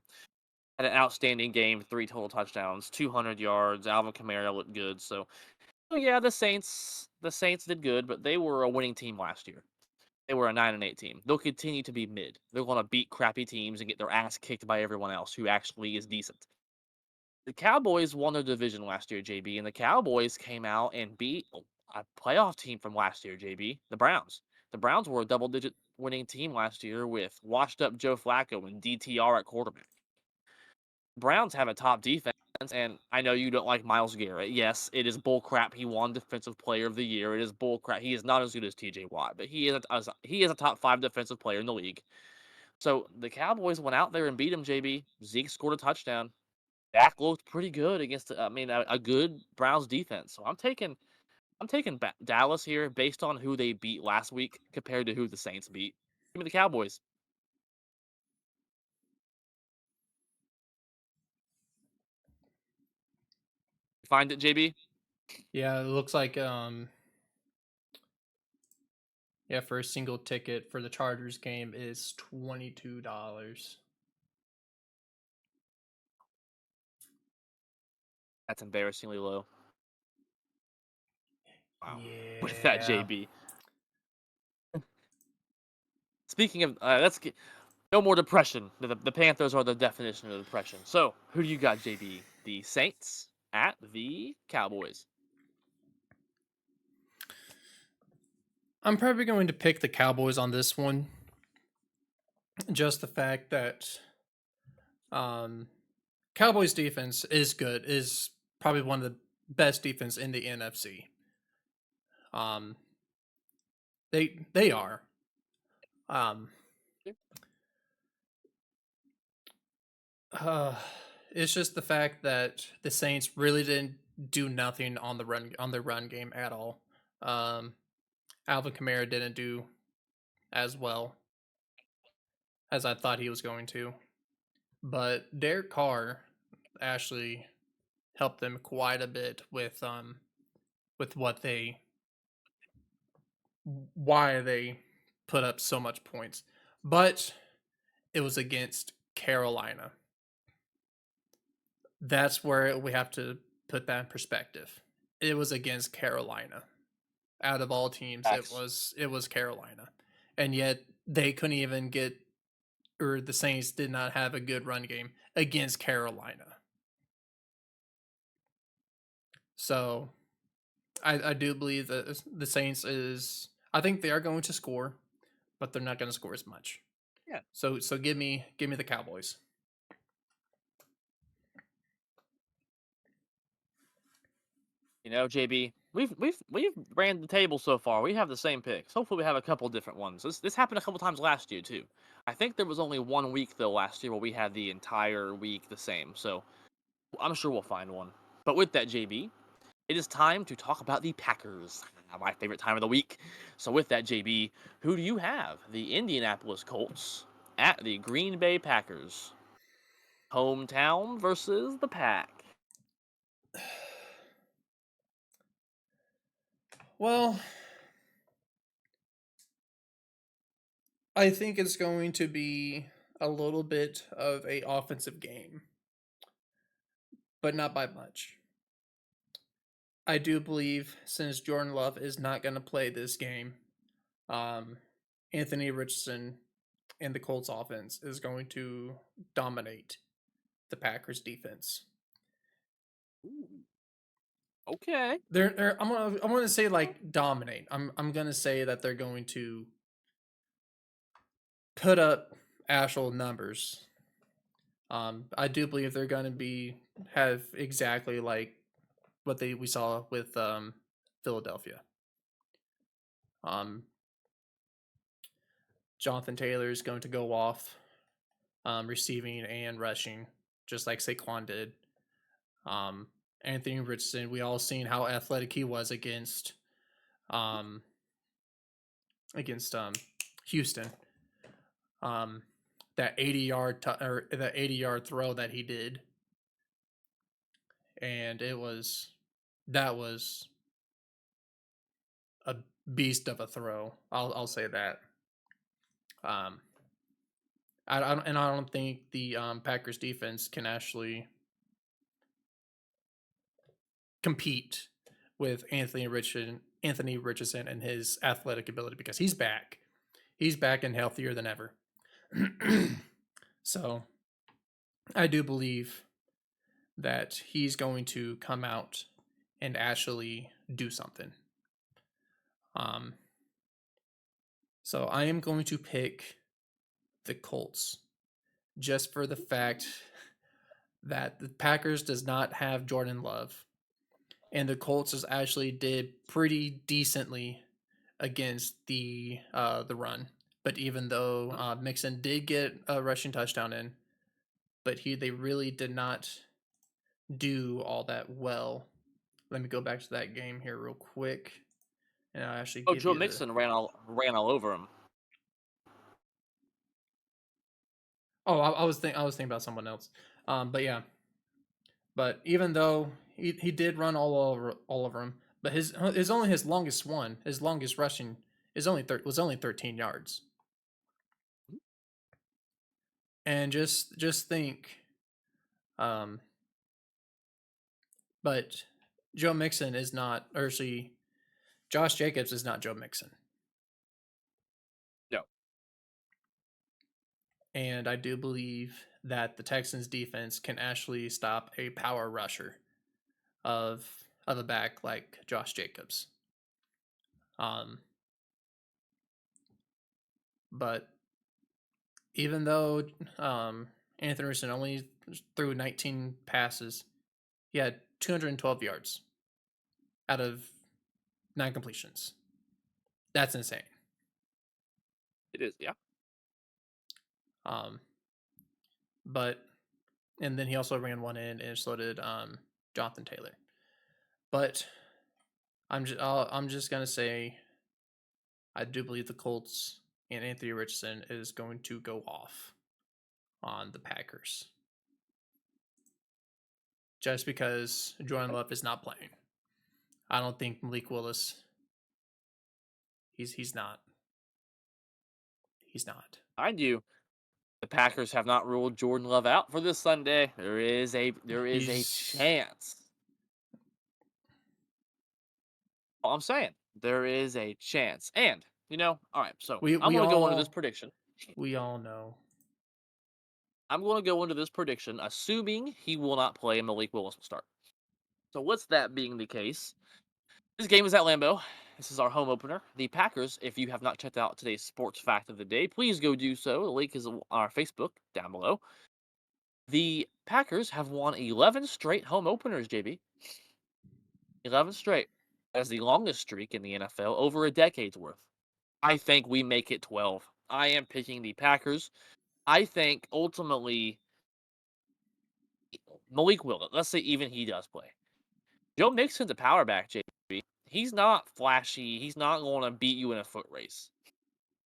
Had an outstanding game, 3 total touchdowns, 200 yards. Alvin Kamara looked good. So, yeah, the Saints did good, but they were a winning team last year. They were a 9-8 team. They'll continue to be mid. They're going to beat crappy teams and get their ass kicked by everyone else who actually is decent. The Cowboys won their division last year, JB, and the Cowboys came out and beat a playoff team from last year, JB, the Browns. The Browns were a double-digit winning team last year with washed-up Joe Flacco and DTR at quarterback. Browns have a top defense, and I know you don't like Myles Garrett. Yes, it is bullcrap. He won Defensive Player of the Year. It is bullcrap. He is not as good as TJ Watt, but he is a top 5 defensive player in the league. So the Cowboys went out there and beat him, JB. Zeke scored a touchdown. Dak looked pretty good against, a good Browns defense. So I'm taking Dallas here based on who they beat last week compared to who the Saints beat. Give me the Cowboys. Find it, JB. Yeah, it looks like yeah, for a single ticket for the Chargers game is $22. That's embarrassingly low. Wow. With that, Yeah. JB. Speaking of, let's get no more depression. The Panthers are the definition of depression. So who do you got, JB? The Saints at the Cowboys. I'm probably going to pick the Cowboys on this one. Just the fact that um, Cowboys defense is good, is probably one of the best defense in the NFC. Um, they are. Um, uh, it's just the fact that the Saints really didn't do nothing on the run game at all. Um, Alvin Kamara didn't do as well as I thought he was going to, but Derek Carr actually helped them quite a bit with what they why they put up so much points. But it was against Carolina. That's where we have to put that in perspective. It was against Carolina. Out of all teams, Facts. it was Carolina. And yet they couldn't even get or the Saints did not have a good run game against Carolina. So I do believe that the Saints is I think they are going to score, but they're not going to score as much. Yeah. So give me the Cowboys. You know, JB, we've ran the table so far. We have the same picks. Hopefully, we have a couple different ones. This happened a couple times last year too. I think there was only 1 week though last year where we had the entire week the same. So I'm sure we'll find one. But with that, JB, it is time to talk about the Packers, my favorite time of the week. So with that, JB, who do you have? The Indianapolis Colts at the Green Bay Packers. Hometown versus the Pack. Well, I think it's going to be a little bit of a offensive game, but not by much. I do believe since Jordan Love is not going to play this game, um, Anthony Richardson and the Colts offense is going to dominate the Packers defense. Ooh, okay. I'm gonna say like dominate. I'm gonna say that they're going to put up actual numbers. I do believe they're going to be have exactly like what they we saw with Philadelphia. Um, Jonathan Taylor is going to go off, receiving and rushing, just like Saquon did. Um, Anthony Richardson, we all seen how athletic he was um, against Houston. Um, that 80-yard throw that he did, and that was a beast of a throw. I'll say that. Um, I don't think the Packers defense can actually compete with Anthony Richardson and his athletic ability because he's back. He's back and healthier than ever. So I do believe that he's going to come out and actually do something. Um, so I am going to pick the Colts just for the fact that the Packers does not have Jordan Love, and the Colts has actually did pretty decently against the run. But even though Mixon did get a rushing touchdown in, but they really did not do all that well. Let me go back to that game here real quick, and I'll actually Oh, give Joe you the. Mixon ran all over him. Oh, I was thinking about someone else. But yeah, but even though he did run all over him, but his only his longest rushing is was only 13 yards. And just think, um, but Joe Mixon is not, or actually, Josh Jacobs is not Joe Mixon, No. and I do believe that the Texans defense can actually stop a power rusher of a back like Josh Jacobs. Um, But even though Anthony Richardson only threw 19 passes, he had 212 yards out of 9 completions. That's insane. It is, yeah. Um, but and then he also ran one in, and so did Jonathan Taylor. But I'm just gonna say I do believe the Colts and Anthony Richardson is going to go off on the Packers just because Jordan Love is not playing. I don't think Malik Willis. He's not. He's not. Mind you, the Packers have not ruled Jordan Love out for this Sunday. There is a He's chance. All I'm saying, there is a chance. And, all right, so we I'm we going to go into this all prediction. we all know. I'm going to go into this prediction assuming he will not play and Malik Willis will start. So, with that being the case, this game is at Lambeau. This is our home opener. The Packers, if you have not checked out today's sports fact of the day, please go do so. The link is on our Facebook down below. The Packers have won 11 straight home openers, JB. 11 straight. That's the longest streak in the NFL, over a decade's worth. I think we make it 12. I am picking the Packers. I think ultimately Malik will. Let's say even he does play. Joe Mixon's a power back, JB. He's not flashy. He's not going to beat you in a foot race.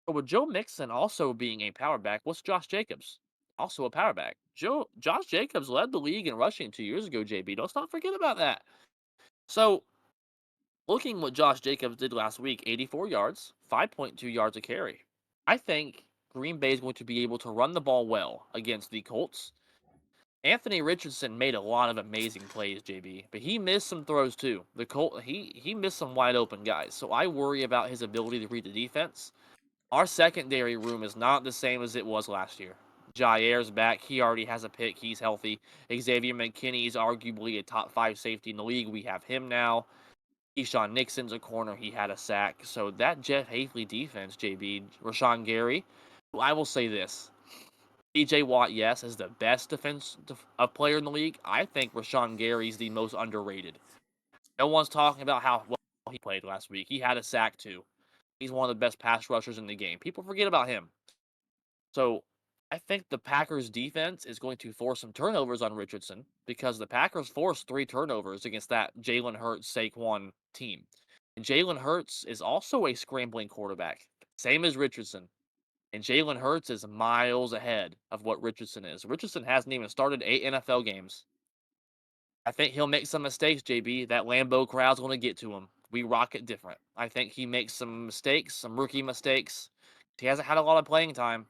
But with Joe Mixon also being a power back, what's Josh Jacobs? Also a power back. Josh Jacobs led the league in rushing 2 years ago, JB. Let's not forget about that. So, looking what Josh Jacobs did last week, 84 yards, 5.2 yards a carry. I think Green Bay is going to be able to run the ball well against the Colts. Anthony Richardson made a lot of amazing plays, JB, but he missed some throws too. He missed some wide open guys, so I worry about his ability to read the defense. Our secondary room is not the same as it was last year. Jair's back. He already has a pick. He's healthy. Xavier McKinney is arguably a top 5 safety in the league. We have him now. Keyshawn Nixon's a corner. He had a sack. So that Jeff Hafley defense, JB, Rashawn Gary, I will say this. TJ Watt, yes, is the best defensive player in the league. I think Rashawn Gary's the most underrated. No one's talking about how well he played last week. He had a sack too. He's one of the best pass rushers in the game. People forget about him. So I think the Packers defense is going to force some turnovers on Richardson because the Packers forced 3 turnovers against that Jalen Hurts Saquon team. And Jalen Hurts is also a scrambling quarterback, same as Richardson. And Jalen Hurts is miles ahead of what Richardson is. Richardson hasn't even started 8 NFL games. I think he'll make some mistakes, JB. That Lambeau crowd's going to get to him. We rock it different. I think he makes some mistakes, some rookie mistakes. He hasn't had a lot of playing time.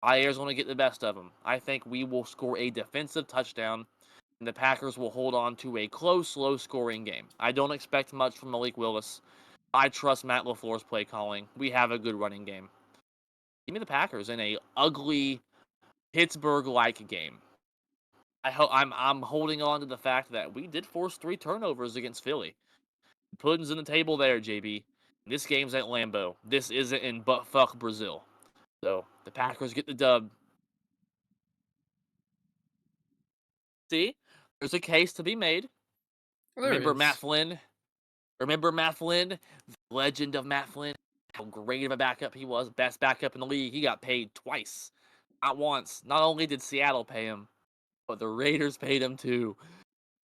Jair's going to get the best of him. I think we will score a defensive touchdown, and the Packers will hold on to a close, low-scoring game. I don't expect much from Malik Willis. I trust Matt LaFleur's play calling. We have a good running game. Give me the Packers in a ugly Pittsburgh-like game. I'm holding on to the fact that we did force 3 turnovers against Philly. Pudding's in the table there, JB. This game's at Lambeau. This isn't in buttfuck Brazil. So the Packers get the dub. See, there's a case to be made. There Remember Matt is. Flynn? Remember Matt Flynn? The legend of Matt Flynn. How great of a backup he was. Best backup in the league. He got paid twice. Not once. Not only did Seattle pay him, but the Raiders paid him too.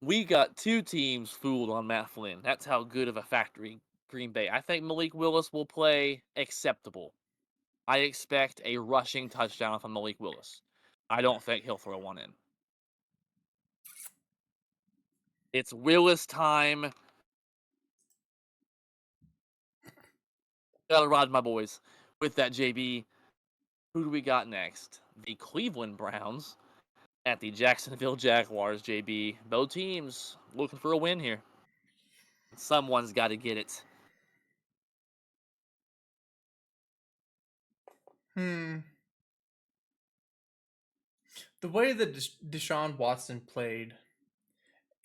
We got 2 teams fooled on Matt Flynn. That's how good of a factory Green Bay. I think Malik Willis will play acceptable. I expect a rushing touchdown from Malik Willis. I don't think he'll throw one in. It's Willis time. Gotta ride my boys. With that, JB, who do we got next? The Cleveland Browns at the Jacksonville Jaguars, JB. Both teams looking for a win here. Someone's got to get it. Hmm. The way that Deshaun Watson played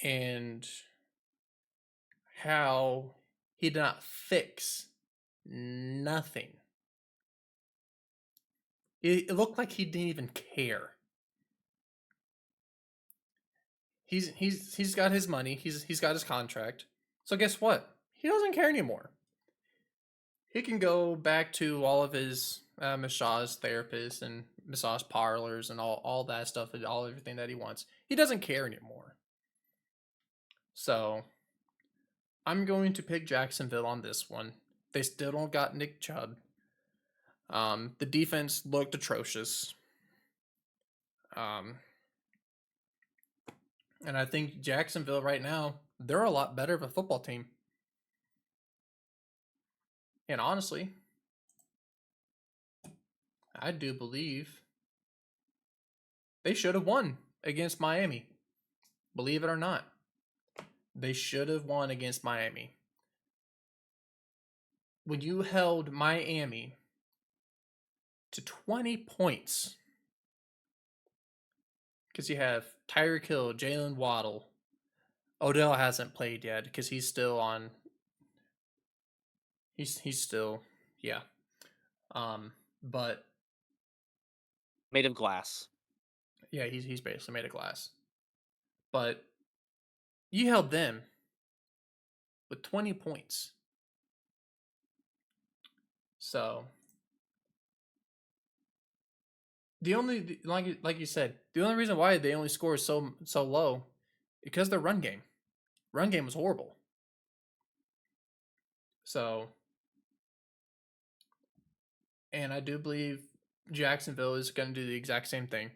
and how he did not fix nothing It looked like he didn't even care. He's got his money. He's got his contract. So guess what? He doesn't care anymore. He can go back to all of his massage therapists and massage parlors and all that stuff and all everything that he wants. He doesn't care anymore. So I'm going to pick Jacksonville on this one. They still don't got Nick Chubb. The defense looked atrocious. Um, and I think Jacksonville right now, they're a lot better of a football team. And honestly, I do believe they should have won against Miami. Believe it or not, they should have won against Miami. When you held Miami to 20 points, because you have Tyreek Hill, Jalen Waddle, Odell hasn't played yet because he's still on. He's still, yeah. But Made of glass. yeah, he's basically made of glass. But you held them with 20 points. So the only like you said, the only reason why they only score so low because their run game was horrible. So, and I do believe Jacksonville is going to do the exact same thing.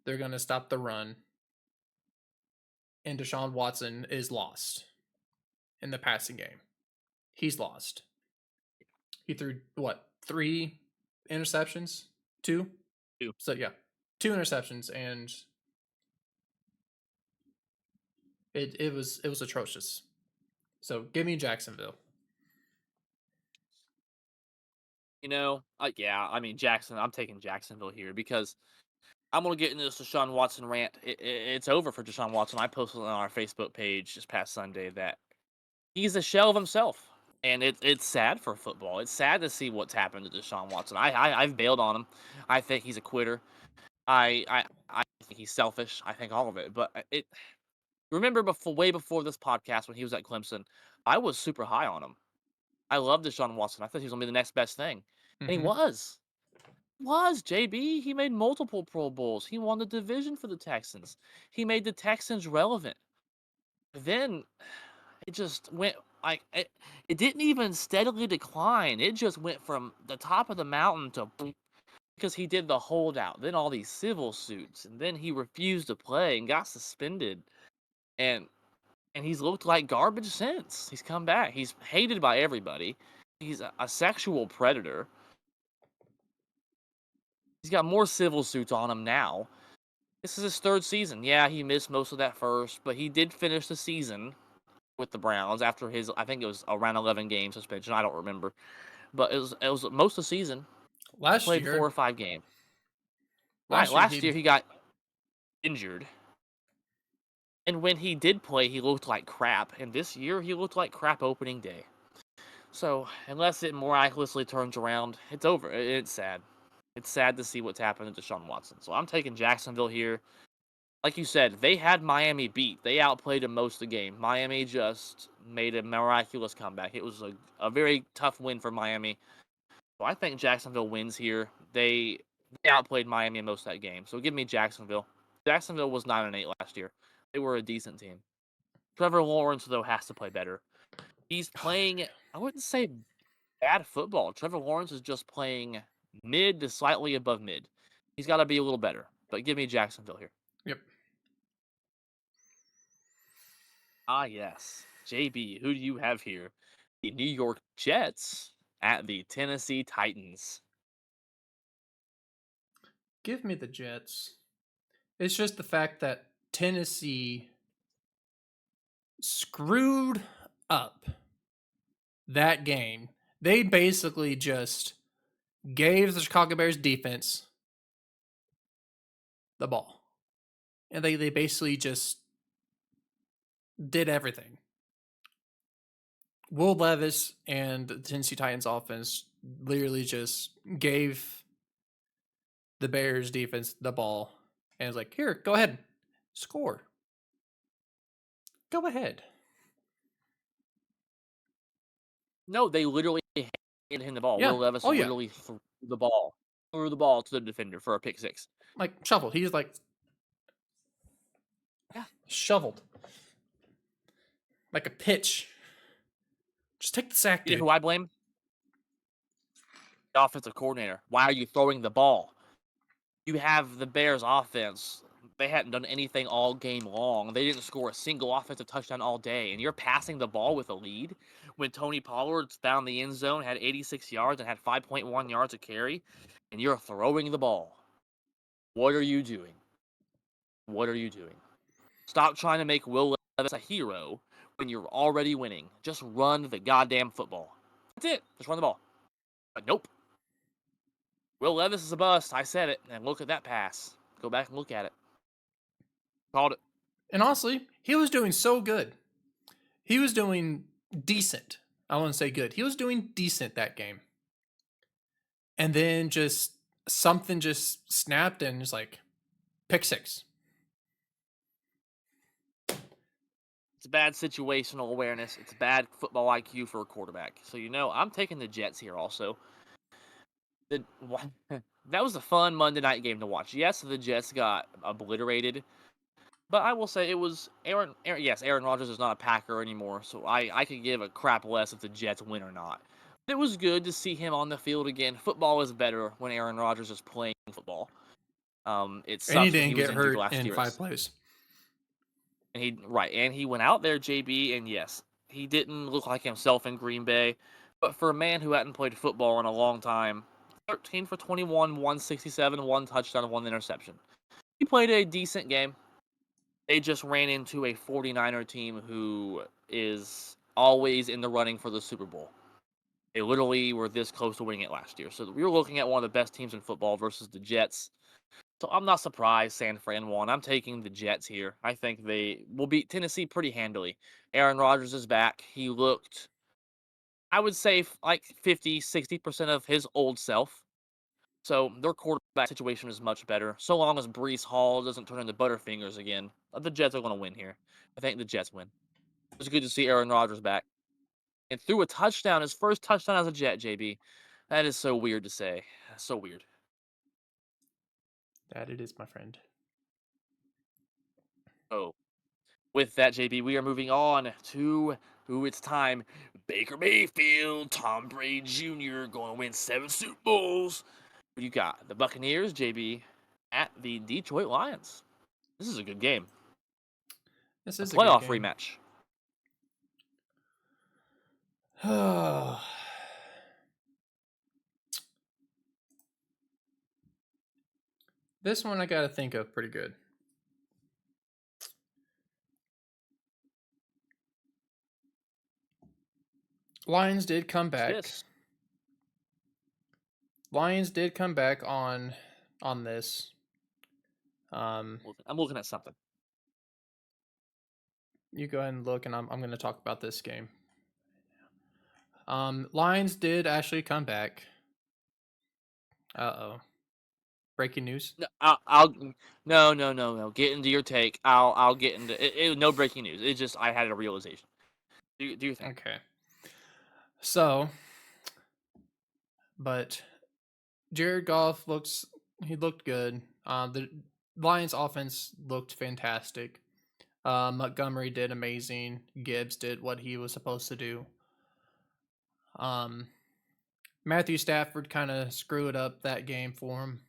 They're going to stop the run, and Deshaun Watson is lost in the passing game. He's lost. He threw what, 3 interceptions? 2? 2. So yeah, 2 interceptions, and it was atrocious. So give me Jacksonville. Yeah, I mean Jackson. I'm taking Jacksonville here because I'm gonna get into this Deshaun Watson rant. It's over for Deshaun Watson. I posted on our Facebook page this past Sunday that he's a shell of himself, and it's sad for football. It's sad to see what's happened to Deshaun Watson. I've bailed on him. I think he's a quitter. I think he's selfish. I think all of it. But it remember way before this podcast when he was at Clemson, I was super high on him. I love Deshaun Watson. I thought he was gonna be the next best thing, and he Mm-hmm. was JB. He made multiple Pro Bowls. He won the division for the Texans. He made the Texans relevant. Then it just went like it didn't even steadily decline. It just went from the top of the mountain to boom, because he did the holdout, then all these civil suits, and then he refused to play and got suspended. And he's looked like garbage since. He's come back. He's hated by everybody. He's a sexual predator. He's got more civil suits on him now. This is his 3rd season. Yeah, he missed most of that first, but he did finish the season with the Browns after his, I think it was around 11 game suspension. I don't remember, but it was most of the season. He Last played 4 year, or 5 games. Right, last year last he year he got injured, and when he did play, he looked like crap. And this year he looked like crap opening day. So unless it miraculously turns around, it's over. It's sad. It's sad to see what's happened to Deshaun Watson. So I'm taking Jacksonville here. Like you said, they had Miami beat. They outplayed him most of the game. Miami just made a miraculous comeback. It was a very tough win for Miami. So I think Jacksonville wins here. They outplayed Miami in most of that game. So give me Jacksonville. Jacksonville was 9-8 last year. They were a decent team. Trevor Lawrence, though, has to play better. He's playing, I wouldn't say bad football. Trevor Lawrence is just playing mid to slightly above mid. He's got to be a little better. But give me Jacksonville here. Yep. Ah, yes. JB, who do you have here? The New York Jets at the Tennessee Titans. Give me the Jets. It's just the fact that Tennessee screwed up that game. They basically just gave the Chicago Bears defense the ball. And they basically just did everything. Will Levis and the Tennessee Titans offense literally just gave the Bears defense the ball and it's like, here, go ahead, score. Go ahead. No, they literally handed him the ball. Yeah. Will Levis Oh yeah. literally threw the ball to the defender for a pick six. Like shoveled. He's like Yeah. shoveled. Like a pitch. Just take the sack, You know dude. who I blame? The offensive coordinator. Why are you throwing the ball? You have the Bears offense. They hadn't done anything all game long. They didn't score a single offensive touchdown all day. And you're passing the ball with a lead when Tony Pollard found the end zone, had 86 yards, and had 5.1 yards a carry, and you're throwing the ball. What are you doing? What are you doing? Stop trying to make Will Levis a hero when you're already winning. Just run the goddamn football. That's it. Just run the ball. But nope. Will Levis is a bust. I said it. And look at that pass. Go back and look at it. Called it. And honestly, he was doing so good. He was doing decent. I wouldn't say good. He was doing decent that game. And then just something just snapped and it's like pick six. It's bad situational awareness. It's bad football IQ for a quarterback. So, I'm taking the Jets here also. That was a fun Monday night game to watch. Yes, the Jets got obliterated. But I will say it was yes, Aaron Rodgers is not a Packer anymore, so I could give a crap less if the Jets win or not. It was good to see him on the field again. Football is better when Aaron Rodgers is playing football. It And he sucks when didn't he was get injured hurt last in year. 5 plays. And he went out there, JB, and yes, he didn't look like himself in Green Bay. But for a man who hadn't played football in a long time, 13 for 21, 167, one touchdown, one interception. He played a decent game. They just ran into a 49er team who is always in the running for the Super Bowl. They literally were this close to winning it last year. So we were looking at one of the best teams in football versus the Jets. So I'm not surprised San Fran won. I'm taking the Jets here. I think they will beat Tennessee pretty handily. Aaron Rodgers is back. He looked, I would say, like 50, 60% of his old self. So their quarterback situation is much better. So long as Brees Hall doesn't turn into Butterfingers again, the Jets are going to win here. I think the Jets win. It was good to see Aaron Rodgers back. And threw a touchdown, his first touchdown as a Jet, JB. That is so weird to say. So weird. That it is, my friend. Oh. With that, JB, we are moving on to who it's time. Baker Mayfield, Tom Brady Jr. going to win 7 Super Bowls. Who you got? The Buccaneers, JB, at the Detroit Lions. This is a good game. This A is a good playoff game. rematch. This one I got to think of pretty good. Lions did come What's back. this? Lions did come back on this. I'm looking at something. You go ahead and look, and I'm going to talk about this game. Lions did actually come back. Uh-oh. Breaking news. No, no. Get into your take. I'll get into it. No breaking news. It's just I had a realization. Do your thing. Okay. So, but Jared Goff looked good. The Lions offense looked fantastic. Montgomery did amazing. Gibbs did what he was supposed to do. Matthew Stafford kind of screwed up that game for him,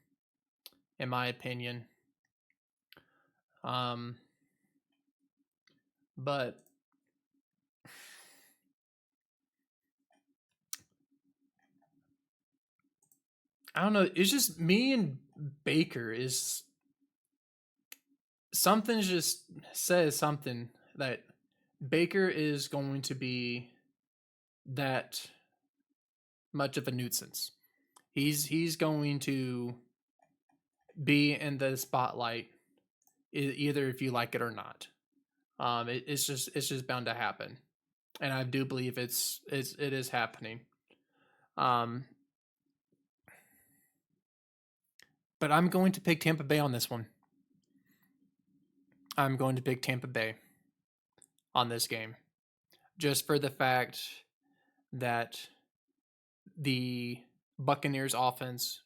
in my opinion. But I don't know. It's just me and Baker is something just says something that Baker is going to be that much of a nuisance. He's going to be in the spotlight either if you like it or not. It's just bound to happen, and I do believe it is happening. Um, But I'm going to pick Tampa Bay on this one. I'm going to pick Tampa Bay on this game. Just for the fact that the Buccaneers offense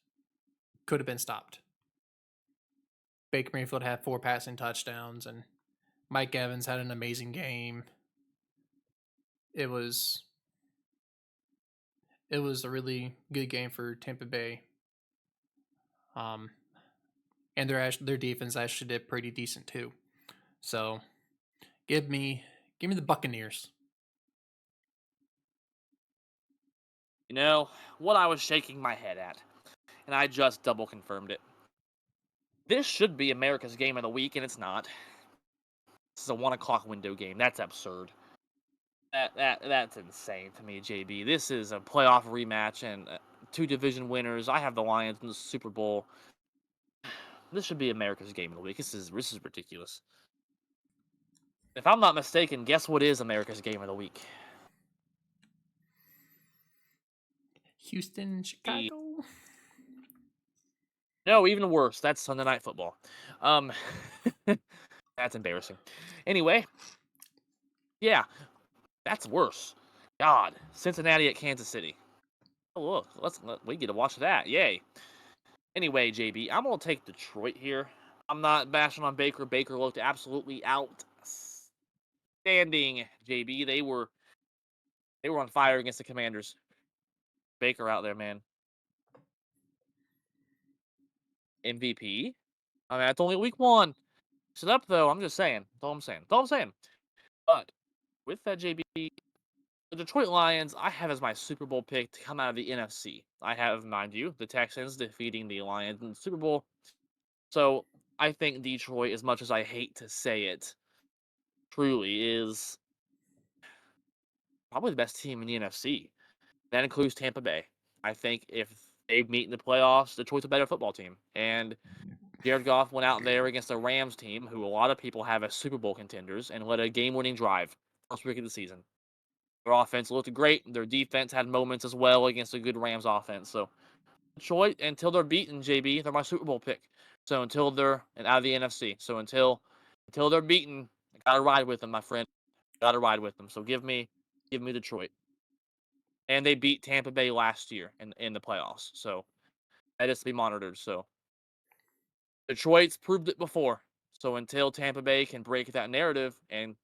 could have been stopped. Baker Mayfield had 4 passing touchdowns, and Mike Evans had an amazing game. It was a really good game for Tampa Bay. And their defense actually did pretty decent too. So give me the Buccaneers. You know, what I was shaking my head at, and I just double confirmed it. This should be America's game of the week, and it's not. This is a 1 o'clock window game. That's absurd. That's insane to me, JB. This is a playoff rematch and 2 division winners. I have the Lions in the Super Bowl. This should be America's game of the week. This is ridiculous. If I'm not mistaken, guess what is America's game of the week? Houston, Chicago. No, even worse. That's Sunday Night Football. That's embarrassing. Anyway, yeah, that's worse. God, Cincinnati at Kansas City. Oh, look, we get to watch that. Yay. Anyway, JB, I'm gonna take Detroit here. I'm not bashing on Baker. Baker looked absolutely outstanding. JB, they were on fire against the Commanders. Baker out there, man. MVP. I mean, that's only week 1. Shut up, though. I'm just saying. That's all I'm saying. That's all I'm saying. But with that, JB, the Detroit Lions, I have as my Super Bowl pick to come out of the NFC. I have, mind you, the Texans defeating the Lions in the Super Bowl. So I think Detroit, as much as I hate to say it, truly is probably the best team in the NFC. That includes Tampa Bay. I think if they meet in the playoffs, Detroit's a better football team. And Jared Goff went out there against the Rams team, who a lot of people have as Super Bowl contenders, and led a game-winning drive first week of the season. Their offense looked great. Their defense had moments as well against a good Rams offense. So Detroit, until they're beaten, JB, they're my Super Bowl pick. So until they're out of the NFC. So until they're beaten, I gotta ride with them, my friend. Gotta ride with them. So give me Detroit. And they beat Tampa Bay last year in the playoffs. So that is to be monitored. So Detroit's proved it before. So until Tampa Bay can break that narrative, and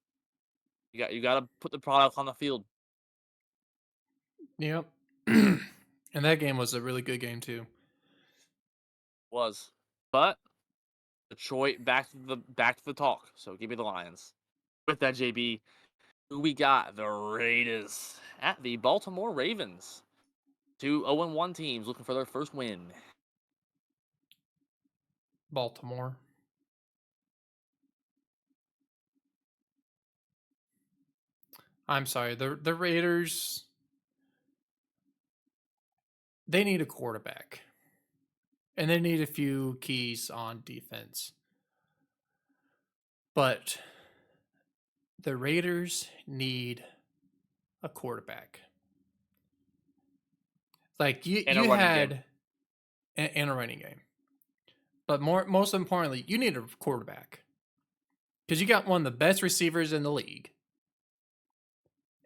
you got to put the product on the field. Yep. And that game was a really good game too. Was, but Detroit back to the talk. So give me the Lions. With that, JB, who we got? The Raiders at the Baltimore Ravens. 2 0-1 teams looking for their first win. Baltimore. I'm sorry. The Raiders, they need a quarterback. And they need a few keys on defense. But the Raiders need a quarterback. Like you And a running had game. and a running game. But most importantly, you need a quarterback. Because you got one of the best receivers in the league.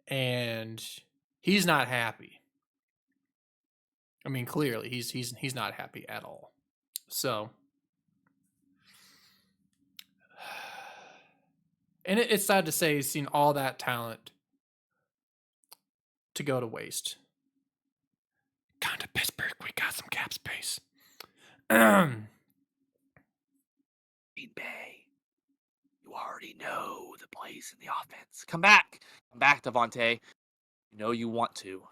And he's not happy. I mean, clearly he's not happy at all. So, and it's sad to say, seeing all that talent to go to waste. Gone to Pittsburgh, we got some cap space. Green Bay, you already know the plays in the offense. Come back, Devontae. You know you want to.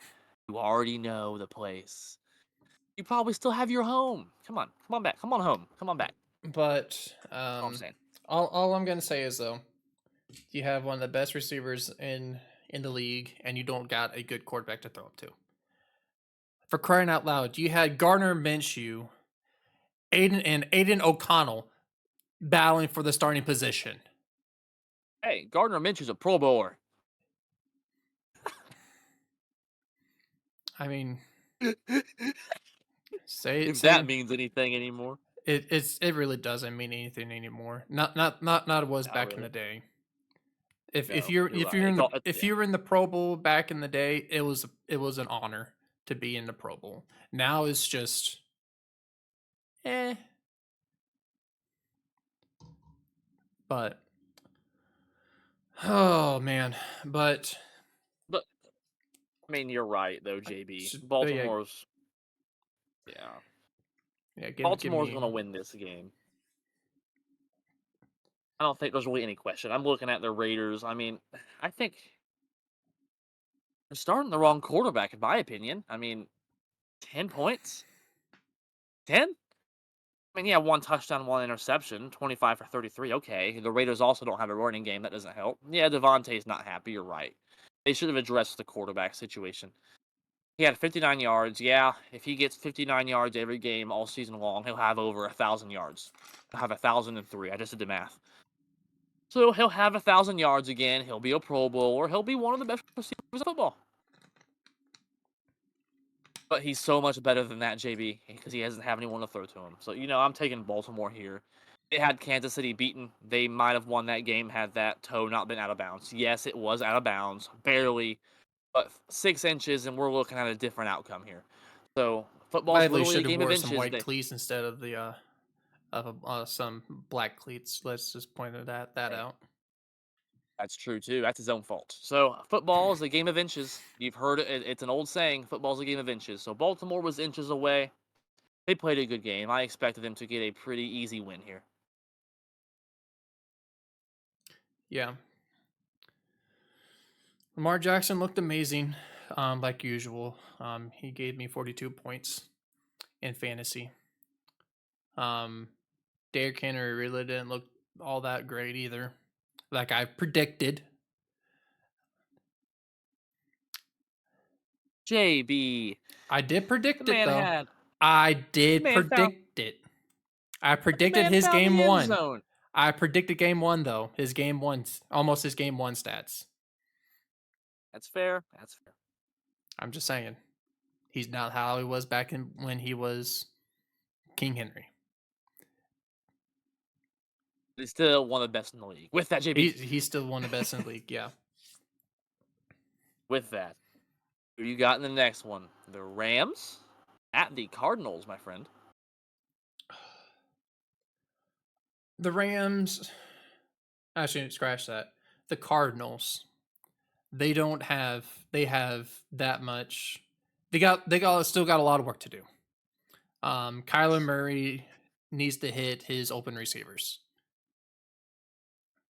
You already know the place. You probably still have your home. Come on back. Come on home. Come on back. But That's all I'm saying. all I'm gonna say is though, you have one of the best receivers in the league, and you don't got a good quarterback to throw up to. For crying out loud, you had Gardner Minshew, Aiden O'Connell battling for the starting position. Hey, Gardner Minshew's a Pro Bowler. I mean, If that means anything anymore. It really doesn't mean anything anymore. Not it was Not back in the really. day. No, you're If right. you're in It's the all it's, if yeah. you were in the Pro Bowl back in the day, it was an honor to be in the Pro Bowl. Now it's just eh. But oh man, but But I mean, you're right though, JB. yeah, Yeah, yeah. Give Baltimore's me gonna win this game. I don't think there's really any question. I'm looking at the Raiders. I mean, I think they're starting the wrong quarterback, in my opinion. I mean, 10 points, 10. I mean, yeah, one touchdown, one interception, 25 for 33. Okay, the Raiders also don't have a running game. That doesn't help. Yeah, Devontae's not happy. You're right. They should have addressed the quarterback situation. He had 59 yards. Yeah, if he gets 59 yards every game all season long, he'll have over 1,000 yards. He'll have 1,003. I just did the math. So he'll have 1,000 yards again. He'll be a Pro Bowl, or he'll be one of the best receivers in football. But he's so much better than that, JB, because he doesn't have anyone to throw to him. So I'm taking Baltimore here. They had Kansas City beaten. They might have won that game had that toe not been out of bounds. Yes, it was out of bounds, barely, but 6 inches, and we're looking at a different outcome here. So football's Lively literally a should have game of wore some inches. white cleats instead of the some black cleats. Let's just point that Hey, out. that's true too. That's his own fault. So football is a game of inches. You've heard it. It's an old saying. Football's a game of inches. So Baltimore was inches away. They played a good game. I expected them to get a pretty easy win here. Yeah, Lamar Jackson looked amazing, like usual. He gave me 42 points in fantasy. Um, Derrick Henry really didn't look all that great either, like I predicted. JB, I did the predict it man though. had I the did man found predict it. I the predicted man his found game the end one. zone. I predicted game one though. His game one, almost his game one stats. That's fair. That's fair. I'm just saying, he's not how he was back in when he was King Henry. He's still one of the best in the league. With that, JB. He's still one of the best in the league. Yeah. With that, who you got in the next one? The Rams at the Cardinals, my friend. The Rams. Actually, scratch that. The Cardinals. They don't have. They have that much. They got still got a lot of work to do. Kyler Murray needs to hit his open receivers.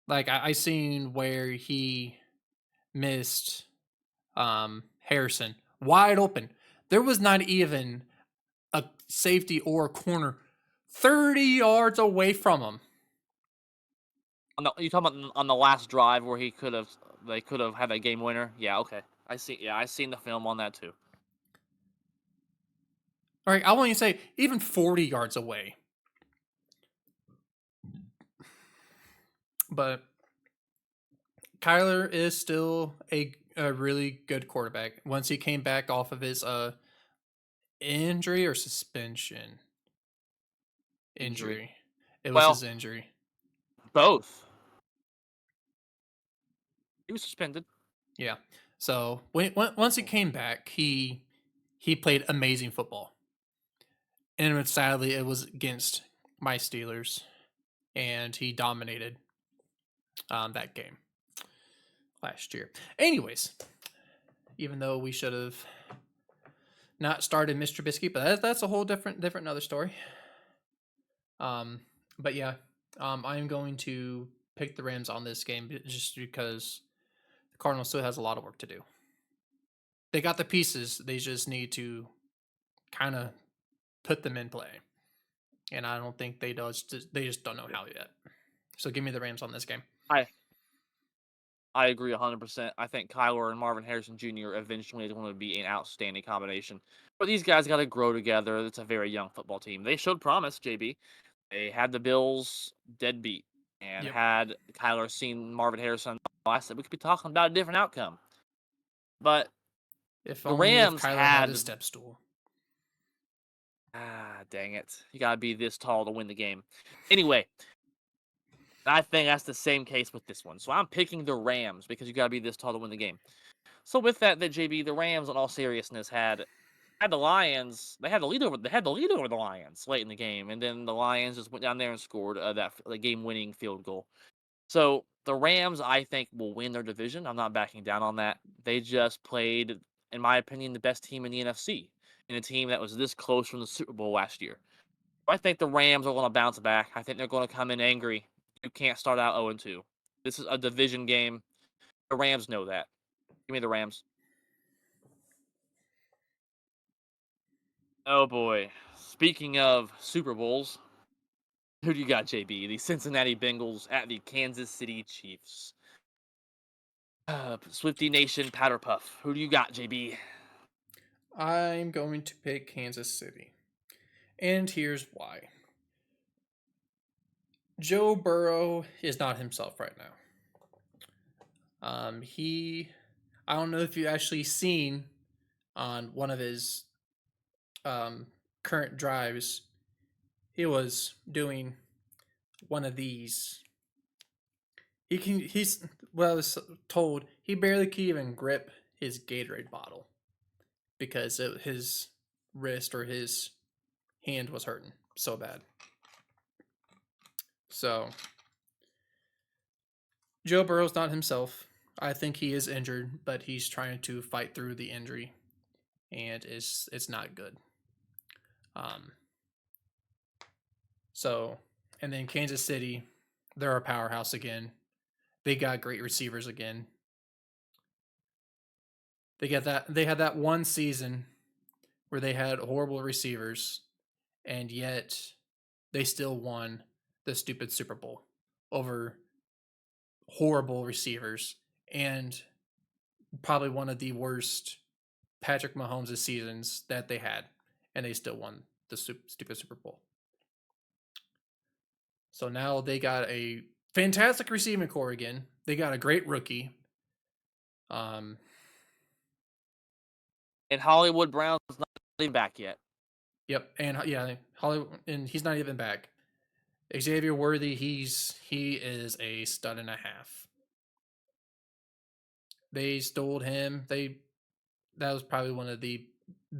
Like I seen where he missed Harrison wide open. There was not even a safety or a corner 30 yards away from him. You talking about on the last drive where they could have had a game winner? Yeah, okay. I see. Yeah, I seen the film on that too. All right, I won't even say even 40 yards away. But Kyler is still a really good quarterback. Once he came back off of his injury or suspension. Injury. It was Well, his injury. both. He was suspended. Yeah. So once he came back, he played amazing football. And sadly, it was against my Steelers, and he dominated that game last year. Anyways, even though we should have not started Mr. Trubisky, but that's a whole different another story. But yeah, I am going to pick the Rams on this game just because the Cardinals still has a lot of work to do. They got the pieces; they just need to kind of put them in play, and I don't think they just don't know how yet. So give me the Rams on this game. I I agree 100%. I think Kyler and Marvin Harrison Jr. eventually is going to be an outstanding combination. But these guys got to grow together. It's a very young football team. They showed promise, JB. They had the Bills deadbeat. And Yep. had Kyler seen Marvin Harrison, I said we could be talking about a different outcome. But If the only if Rams Kyler had his had step stool. dang it. You gotta be this tall to win the game. Anyway, I think that's the same case with this one. So I'm picking the Rams because you gotta be this tall to win the game. So with that, JB, the Rams, in all seriousness, had the Lions. They had the lead over the Lions late in the game, and then the Lions just went down there and scored the game-winning field goal. So the Rams, I think, will win their division. I'm not backing down on that. They just played, in my opinion, the best team in the NFC, and a team that was this close from the Super Bowl last year. I think the Rams are going to bounce back. I think they're going to come in angry. You can't start out 0-2. This is a division game. The Rams know that. Give me the Rams. Oh boy. Speaking of Super Bowls, who do you got, JB? The Cincinnati Bengals at the Kansas City Chiefs. Swifty Nation Powder Puff. Who do you got, JB? I'm going to pick Kansas City. And here's why. Joe Burrow is not himself right now. I don't know if you actually seen on one of his current drives, he was doing one of these. He's well, I was told he barely could even grip his Gatorade bottle because his wrist or his hand was hurting so bad. So Joe Burrow's not himself. I think he is injured, but he's trying to fight through the injury, and it's not good. Um. So, and then Kansas City, they're a powerhouse again. They got great receivers again. They had that one season where they had horrible receivers, and yet they still won the stupid Super Bowl over horrible receivers and probably one of the worst Patrick Mahomes' seasons that they had, and they still won the stupid Super Bowl. So now they got a fantastic receiving core again. They got a great rookie. Um, And Hollywood Brown's not even back yet. yep, and yeah, Hollywood, and he's not even back. Xavier Worthy, he is a stud and a half. They stole him. That was probably one of the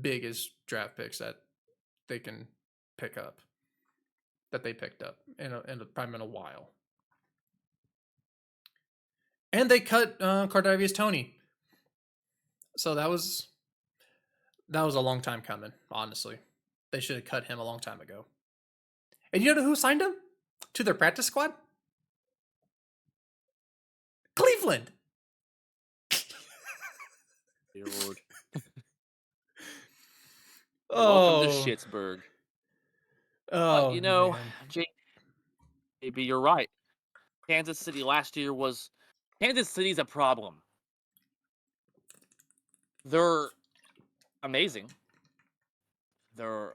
biggest draft picks that they can pick up. That they picked up probably in a while. And they cut Cardavius Tony. So that was a long time coming. Honestly, they should have cut him a long time ago. And you know who signed him to their practice squad? Cleveland. Dear Lord. Oh, Welcome to Schittsburg. But oh you know, man. JB, you're right. Kansas City last year was Kansas City's a problem. They're amazing. They're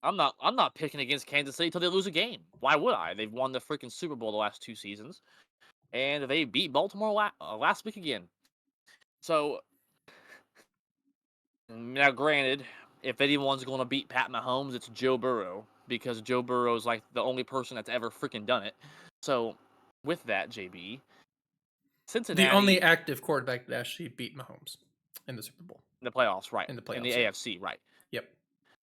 I'm not picking against Kansas City until they lose a game. Why would I? They've won the freaking Super Bowl the last 2 seasons, and they beat Baltimore last week again. So now, granted, if anyone's going to beat Pat Mahomes, it's Joe Burrow because Joe Burrow is like the only person that's ever freaking done it. So with that, JB, The only Cincinnati active quarterback that actually beat Mahomes in the Super Bowl. in the playoffs, right? In the In the playoffs, yeah. AFC, right? Yep.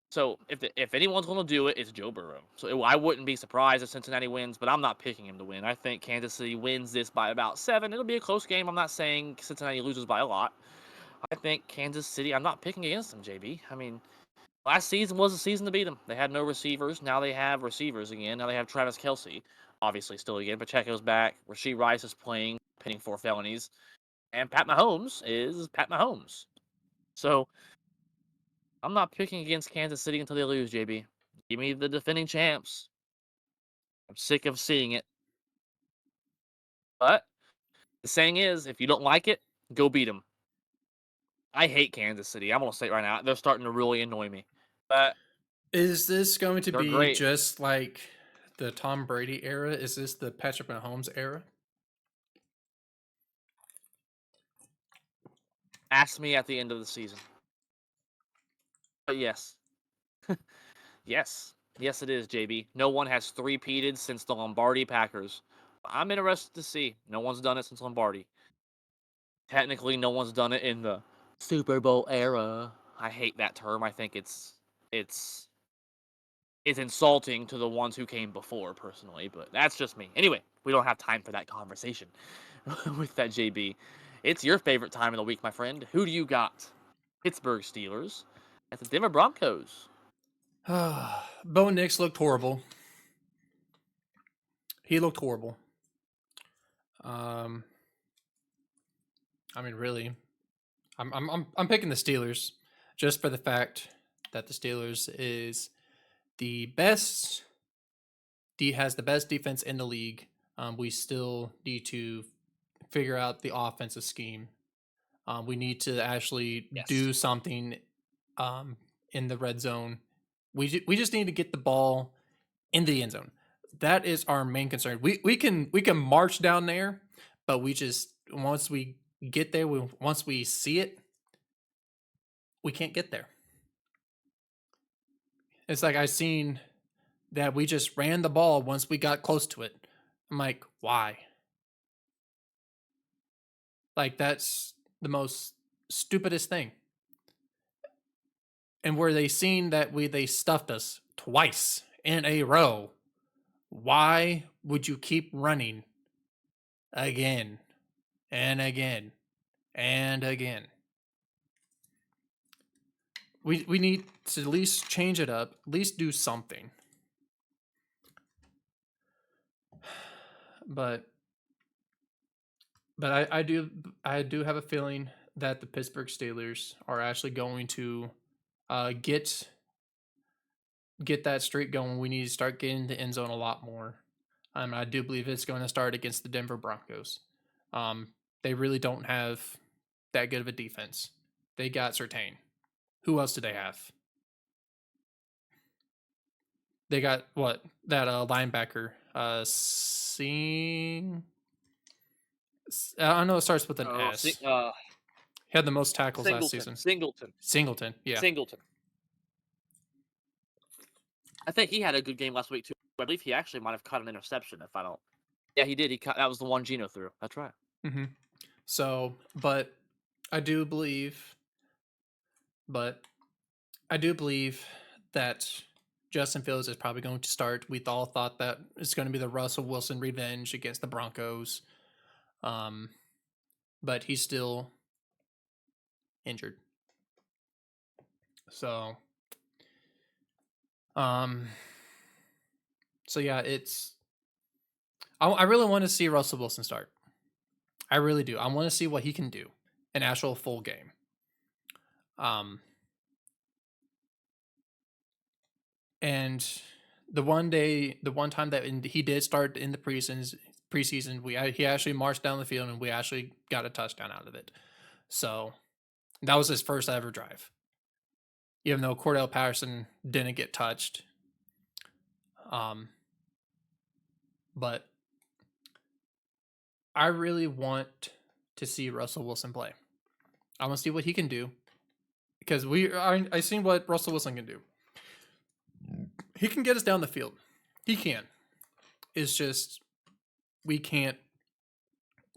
So if anyone's going to do it, it's Joe Burrow. So I wouldn't be surprised if Cincinnati wins, but I'm not picking him to win. I think Kansas City wins this by about 7. It'll be a close game. I'm not saying Cincinnati loses by a lot. I think Kansas City. I'm not picking against them, JB. I mean, last season was the season to beat them. They had no receivers. Now they have receivers again. Now they have Travis Kelce, obviously still again. Pacheco's back. Rasheed Rice is playing, pinning 4 felonies, and Pat Mahomes is Pat Mahomes. So I'm not picking against Kansas City until they lose, JB. Give me the defending champs. I'm sick of seeing it. But the saying is, if you don't like it, go beat them. I hate Kansas City. I'm gonna say it right now. They're starting to really annoy me. But Is this going to they're be great. just like the Tom Brady era? Is this the Patrick Mahomes era? Ask me at the end of the season. But yes. Yes. Yes, it is, JB. No one has three-peated since the Lombardi Packers. I'm interested to see. No one's done it since Lombardi. Technically, no one's done it in the Super Bowl era. I hate that term. I think it's it's insulting to the ones who came before, personally, but that's just me. Anyway, we don't have time for that conversation with that, JB. It's your favorite time of the week, my friend. Who do you got? Pittsburgh Steelers at the Denver Broncos. Bo Nix looked horrible. He looked horrible. Um, I mean, really, I'm picking the Steelers just for the fact that the Steelers is the best. Has the best defense in the league. We still need to figure out the offensive scheme. We need to actually Yes. do something in the red zone. We just need to get the ball in the end zone. That is our main concern. We can march down there, but we just once we get there, once we see it, we can't get there. It's like I seen that we just ran the ball once we got close to it. I'm like, why? Like that's the most stupidest thing. And where they seen that they stuffed us twice in a row, why would you keep running again and again and again? We need to at least change it up, at least do something. But I do have a feeling that the Pittsburgh Steelers are actually going to get that streak going. We need to start getting the end zone a lot more. I do believe it's going to start against the Denver Broncos. They really don't have that good of a defense. They got Surtain. Who else do they have? They got what that linebacker. Seeing. I know it starts with an Oh, S. He had the most tackles last Singleton. season. Singleton. Singleton, yeah. Singleton. I think he had a good game last week too. I believe he actually might have caught an interception. If I don't, yeah, he did. He caught that was the one Geno threw. That's right. Mm-hmm. So, but I do believe, but I do believe that Justin Fields is probably going to start. We all thought that it's going to be the Russell Wilson revenge against the Broncos, um, but he's still injured. So, um, so yeah, it's. I really want to see Russell Wilson start. I really do. I want to see what he can do an actual full game. And the one time that he did start in the preseason, he actually marched down the field and we actually got a touchdown out of it. So that was his first ever drive, even though Cordell Patterson didn't get touched. But I really want to see Russell Wilson play. I want to see what he can do because I seen what Russell Wilson can do. He can get us down the field. He can. It's just we can't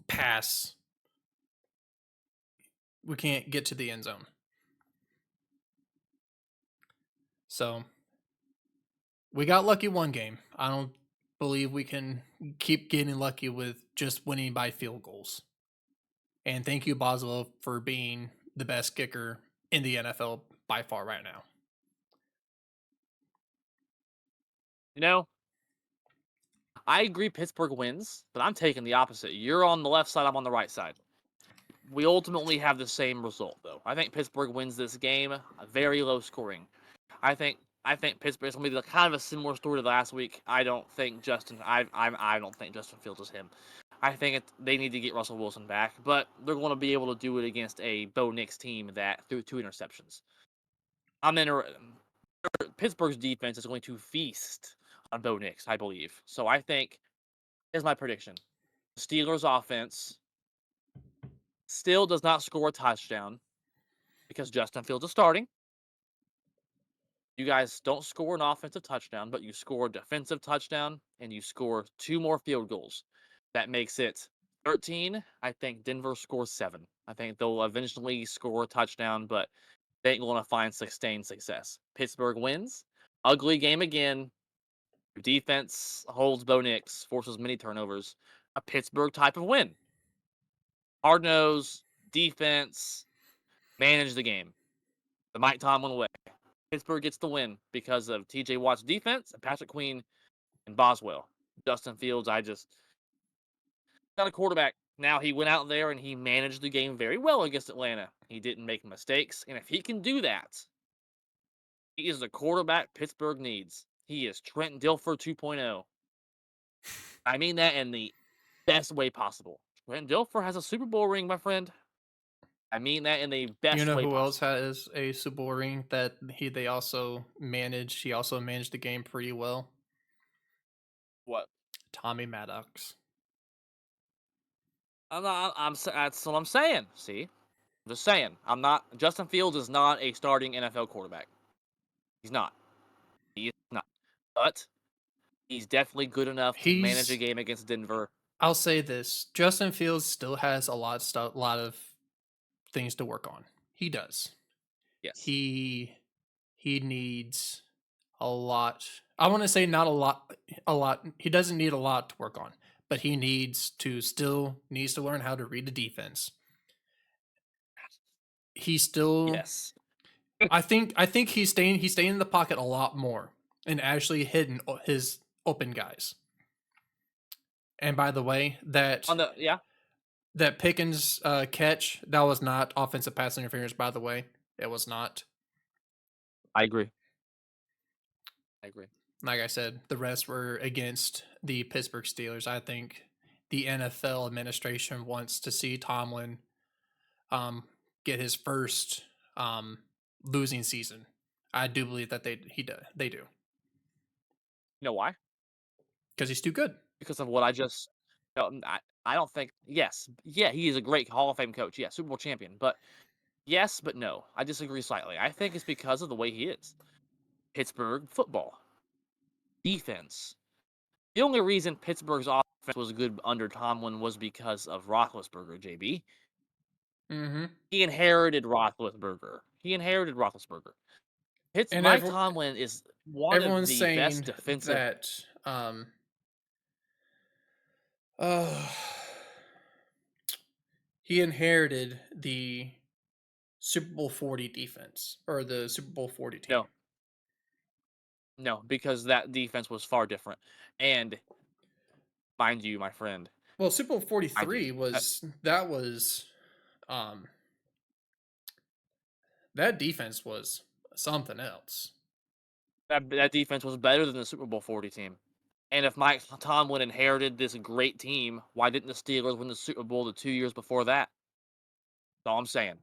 pass. We can't get to the end zone. So we got lucky one game. I don't believe we can keep getting lucky with just winning by field goals. And thank you, Boswell, for being the best kicker in the NFL by far right now. You know, I agree Pittsburgh wins, but I'm taking the opposite. You're on the left side, I'm on the right side. We ultimately have the same result, though. I think Pittsburgh wins this game, very low scoring. I think Pittsburgh is going to be kind of a similar story to last week. I don't think Justin Fields is him. I think they need to get Russell Wilson back, but they're going to be able to do it against a Bo Nix team that threw 2 interceptions. Pittsburgh's defense is going to feast on Bo Nix, I believe. So I think, here's my prediction. Steelers offense still does not score a touchdown because Justin Fields is starting. You guys don't score an offensive touchdown, but you score a defensive touchdown and you score 2 more field goals. That makes it 13. I think Denver scores 7. I think they'll eventually score a touchdown, but they ain't going to find sustained success. Pittsburgh wins. Ugly game again. Defense holds Bo Nix, forces many turnovers. A Pittsburgh type of win. Hard nose, defense, manage the game. The Mike Tomlin way. Pittsburgh gets the win because of TJ Watt's defense and Patrick Queen and Boswell. Justin Fields, I just not a quarterback. Now he went out there and he managed the game very well against Atlanta. He didn't make mistakes. And if he can do that, he is the quarterback Pittsburgh needs. He is Trent Dilfer 2.0. I mean that in the best way possible. Trent Dilfer has a Super Bowl ring, my friend. I mean that in the You best know way who else possible. has a Super Bowl ring that they also managed? He also managed the game pretty well. What? Tommy Maddox. I'm not. That's what I'm saying. See, I'm just saying. I'm not. Justin Fields is not a starting NFL quarterback. He's not. He is not. But he's definitely good enough to manage a He's game against Denver. I'll say this: Justin Fields still has a lot of stuff, lot of things to work on. He does. Yes. He he needs a lot. I want to say not a lot. A lot. He doesn't need a lot to work on, but he needs to learn how to read the defense. He still. Yes. I think he's staying in the pocket a lot more and actually hitting his open guys. And by the way, On the yeah, that Pickens catch, that was not offensive pass interference. By the way, it was not. I agree. I agree. Like I said, the rest were against the Pittsburgh Steelers. I think the NFL administration wants to see Tomlin um, get his first losing season. I do believe that they do You know why? because he's too good. Because of what I just. No, I don't think. Yes. Yeah, he is a great Hall of Fame coach. Yeah, Super Bowl champion. But yes, but no. I disagree slightly. I think it's because of the way he is. Pittsburgh football defense. The only reason Pittsburgh's offense was good under Tomlin was because of Roethlisberger, JB. Mm-hmm. He inherited Roethlisberger. And Mike Tomlin is one of everyone's the best saying defensive. that uh, he inherited the Super Bowl 40 defense or the Super Bowl 40 team. No, no, because that defense was far different. And mind you, my friend, Well, Super Bowl mind you, 43 was um that defense was something else. that defense was better than the Super Bowl 40 team. And if Mike Tomlin inherited this great team, why didn't the Steelers win the Super Bowl the 2 years before that? That's all I'm saying.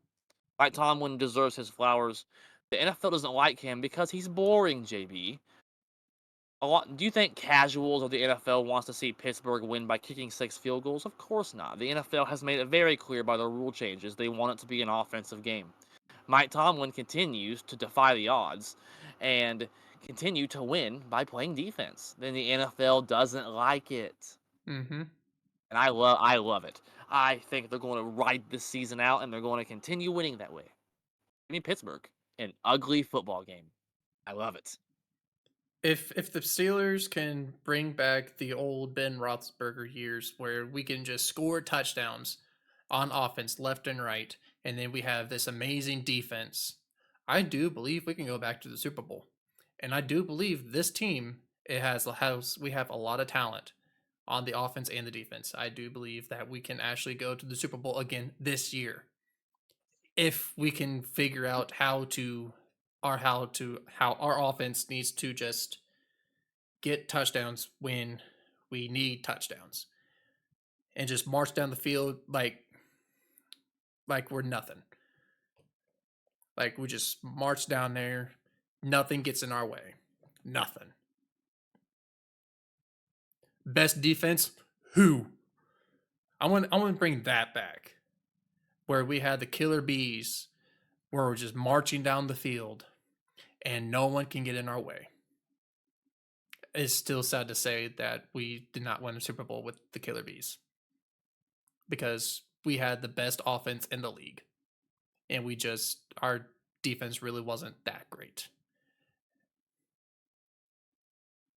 Mike Tomlin deserves his flowers. The NFL doesn't like him because he's boring, JB. Do you think casuals of the NFL wants to see Pittsburgh win by kicking 6 field goals? Of course not. The NFL has made it very clear by the rule changes they want it to be an offensive game. Mike Tomlin continues to defy the odds and continue to win by playing defense. Then the NFL doesn't like it. Mm-hmm. And I love it. I think they're going to ride this season out and they're going to continue winning that way. Give me Pittsburgh. An ugly football game. I love it. If the Steelers can bring back the old Ben Roethlisberger years, where we can just score touchdowns on offense left and right, and then we have this amazing defense, I do believe we can go back to the Super Bowl. And I do believe this team we have a lot of talent on the offense and the defense. I do believe that we can actually go to the Super Bowl again this year if we can figure out how our offense needs to just get touchdowns when we need touchdowns and just march down the field like we're nothing. Like we just march down there, nothing gets in our way. Nothing. Best defense? Who? I want to bring that back. Where we had the killer bees where we're just marching down the field and no one can get in our way. It's still sad to say that we did not win a Super Bowl with the Killer Bees because we had the best offense in the league, and our defense really wasn't that great.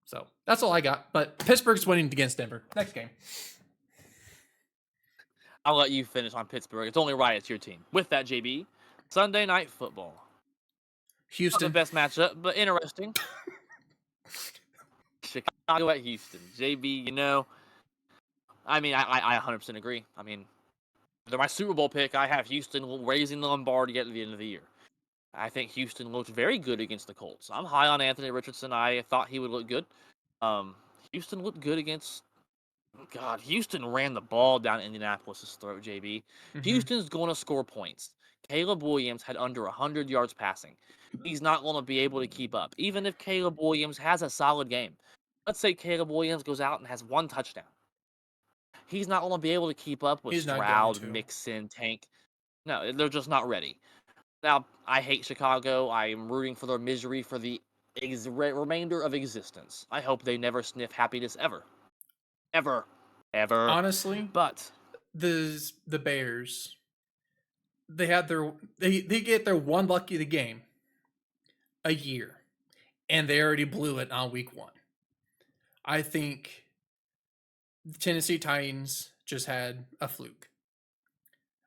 So that's all I got. But Pittsburgh's winning against Denver. Next game. I'll let you finish on Pittsburgh. It's only right it's your team. With that, JB, Sunday Night Football. Not the Houston. best matchup, but interesting. Chicago at Houston. JB, I mean, I 100% agree. I mean, they're my Super Bowl pick. I have Houston raising the Lombardi at the end of the year. I think Houston looked very good against the Colts. I'm high on Anthony Richardson. I thought he would look good. Houston looked good against. God, Houston ran the ball down Indianapolis' throat, JB. Mm-hmm. Houston's going to score points. Caleb Williams had under 100 yards passing. He's not going to be able to keep up, even if Caleb Williams has a solid game. Let's say Caleb Williams goes out and has one touchdown. He's not going to be able to keep up with He's not going Stroud, to. Mixon, Tank. No, they're just not ready. Now, I hate Chicago. I am rooting for their misery for the remainder of existence. I hope they never sniff happiness ever. Ever. Honestly, But the Bears, they get their one lucky the game a year, and they already blew it on week 1. I think the Tennessee Titans just had a fluke.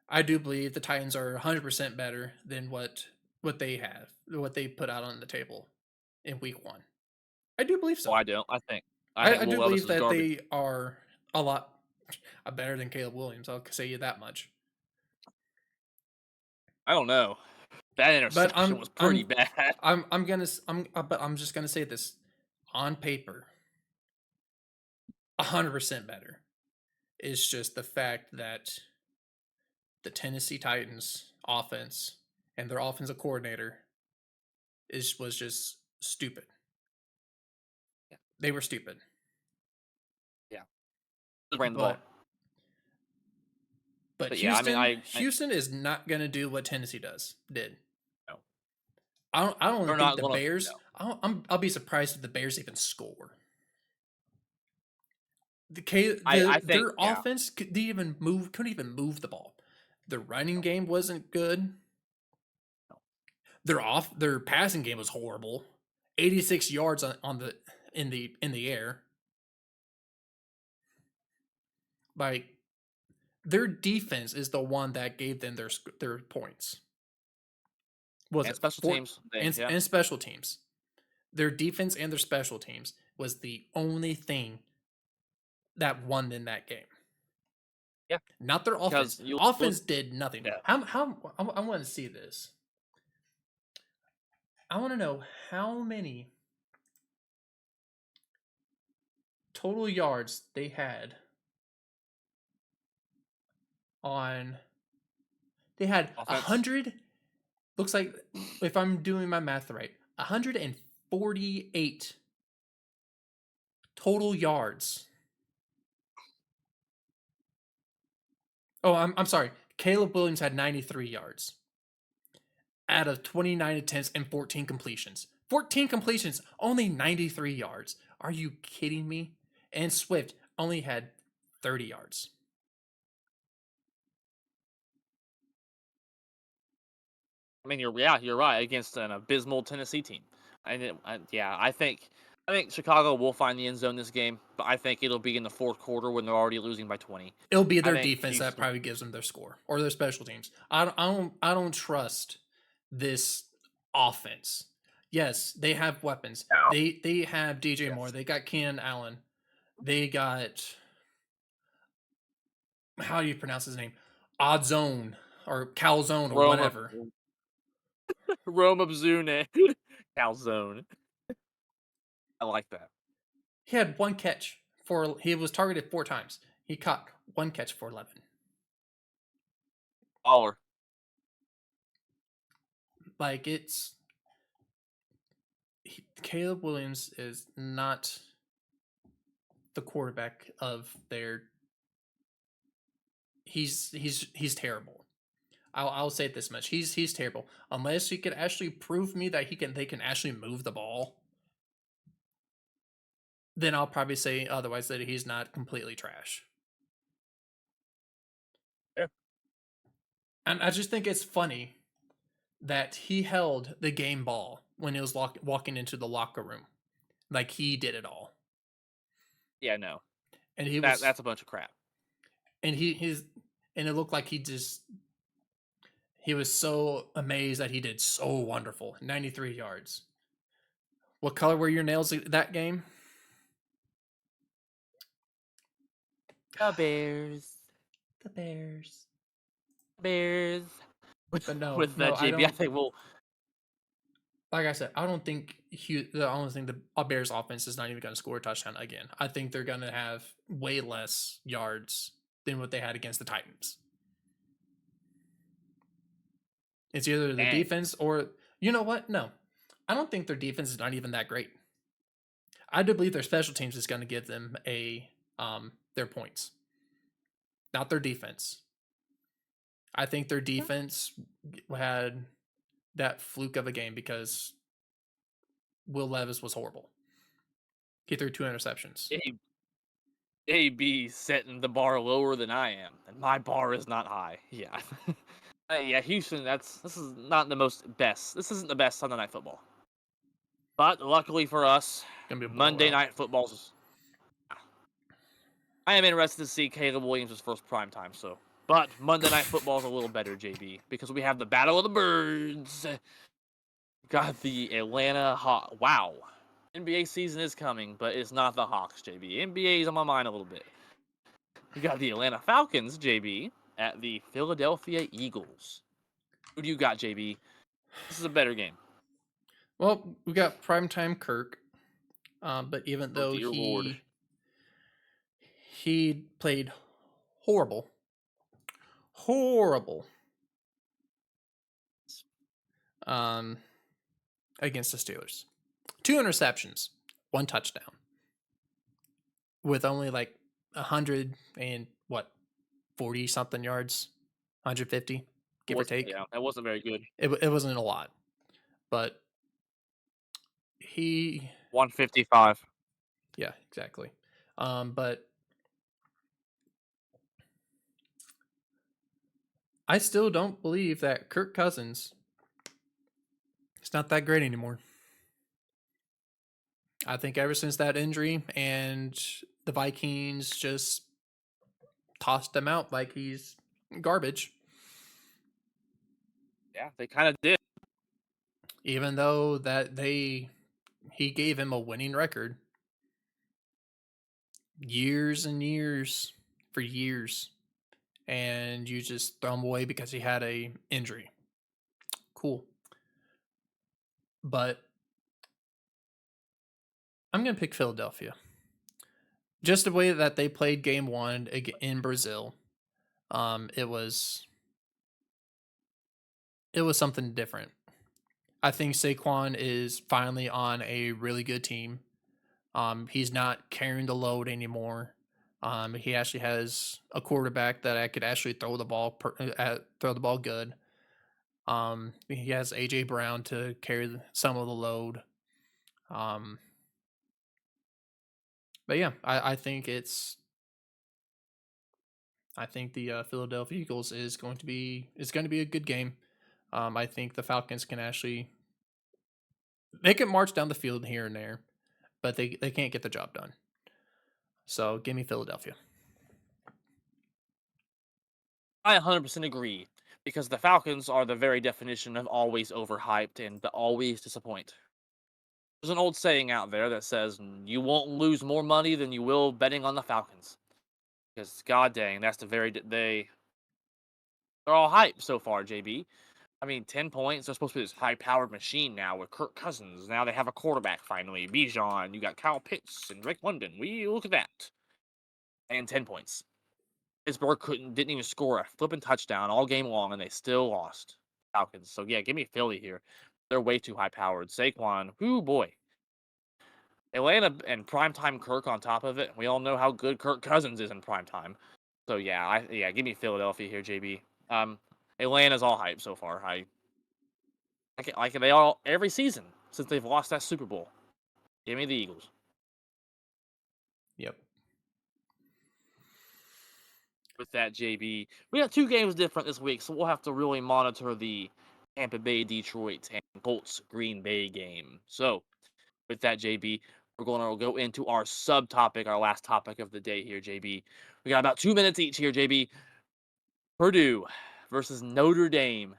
I do believe the Titans are 100% better than what they put out on the table in week 1. I do believe so. I don't. I think I do Will Levis believe is that garbage. they are a lot better than Caleb Williams. I'll say you that much. I don't know. That But interception was pretty bad. but I'm just gonna say this on paper, 100% better. It's just the fact that the Tennessee Titans offense and their offensive coordinator was just stupid. Yeah. They were stupid. Yeah. Just ran the ball. But Yeah, I mean, Houston is not gonna do what Tennessee did. no. I don't They're think not the gonna. Bears. No. I'll be surprised if the Bears even score. I think, Their yeah. offense couldn't even move the ball. The running game wasn't good. Their passing game was horrible. 86 yards on the in the air. Like their defense is the one that gave them their points. Was And it special four teams. and special teams? Their defense and their special teams was the only thing that won in that game. Yeah. Not their offense. Because you look. Offense did nothing. Yeah. How I want to see this. I want to know how many total yards they had on. They had Offense. 100. Looks like if I'm doing my math right, 148 total yards. Oh, I'm sorry. Caleb Williams had 93 yards out of 29 attempts and 14 completions. 14 completions, only 93 yards. Are you kidding me? And Swift only had 30 yards. I mean, you're right against an abysmal Tennessee team. I think Chicago will find the end zone this game, but I think it'll be in the fourth quarter when they're already losing by 20. It'll be I their think defense that Houston. probably gives them their score or their special teams. I don't trust this offense. Yes, they have weapons. No. They have DJ Yes. Moore. They got Keenan Allen. They got how do you pronounce his name? Odzone or Calzone or Rome whatever. Rome of Zune. Calzone. I like that. He had one catch for he was targeted 4 times. He caught one catch for 11. Baller. Like Caleb Williams is not the quarterback of their he's terrible. I'll say it this much: he's terrible. Unless he could actually prove me that they can actually move the ball, then I'll probably say otherwise that he's not completely trash. Yeah. And I just think it's funny that he held the game ball when he was walking into the locker room, like he did it all, Yeah, no, and he was that's a bunch of crap. and he's and it looked like he was so amazed that he did so wonderful. 93 yards. What color were your nails that game? The Bears, The Bears. Bears. With But no, with no, that I JB, I don't. think we'll. Like I said, I don't think the only thing the Bears offense is not even going to score a touchdown again. I think they're going to have way less yards than what they had against the Titans. It's either the Dang. defense or you know what? No, I don't think their defense is not even that great. I do believe their special teams is going to give them their points, not their defense. I think their defense had that fluke of a game because Will Levis was horrible. He threw 2 interceptions. AB setting the bar lower than I am, and my bar is not high. Yeah, yeah. Houston, this is not the most best. This isn't the best Sunday night football. But luckily for us, Gonna be a Monday blowout. night football's. I am interested to see Caleb Williams' first prime time. So, but Monday night football is a little better, JB, because we have the Battle of the Birds. Got the Atlanta Hawks. Wow, NBA season is coming, but it's not the Hawks, JB. NBA is on my mind a little bit. You got the Atlanta Falcons, JB, at the Philadelphia Eagles. Who do you got, JB? This is a better game. Well, we got primetime Kirk, but even Oh though dear lord. he played horrible, horrible um, against the Steelers, 2 interceptions, 1 touchdown, with only like 100 and what 40 something yards, 150 give or take. That wasn't very good. It wasn't a lot, but he 155. yeah exactly. But I still don't believe that Kirk Cousins is not that great anymore. I think ever since that injury and the Vikings just tossed him out like he's garbage, Yeah, they kind of did. even though he gave him a winning record years and years for years, and you just throw him away because he had a injury. Cool. But I'm going to pick Philadelphia. Just the way that they played game one in Brazil, it was something different. I think Saquon is finally on a really good team. He's not carrying the load anymore. He actually has a quarterback that I could actually throw the ball good. He has AJ Brown to carry some of the load. Um, but yeah, I think the Philadelphia Eagles is going to be a good game. I think the Falcons can actually they can march down the field here and there, but they can't get the job done. So give me Philadelphia. I 100% agree because the Falcons are the very definition of always overhyped and always disappoint. There's an old saying out there that says you won't lose more money than you will betting on the Falcons. Because god dang, that's they're all hype so far, JB. I mean, 10 points. They're supposed to be this high-powered machine now with Kirk Cousins. Now they have a quarterback finally, Bijan. You got Kyle Pitts and Rick London. We look at that. And 10 points. Pittsburgh didn't even score a flipping touchdown all game long, and they still lost. Falcons. So yeah, give me Philly here. They're way too high-powered. Saquon, whoo boy. Atlanta and primetime Kirk on top of it. We all know how good Kirk Cousins is in primetime. So yeah, give me Philadelphia here, JB. Atlanta's all hype so far. Like they all every season since they've lost that Super Bowl. Give me the Eagles. Yep. With that, JB, we got 2 games different this week, so we'll have to really monitor the Tampa Bay, Detroit, and Colts Green Bay game. So, with that, JB, we're going to go into our subtopic, our last topic of the day here, JB. We got about 2 minutes each here, JB. Purdue versus Notre Dame.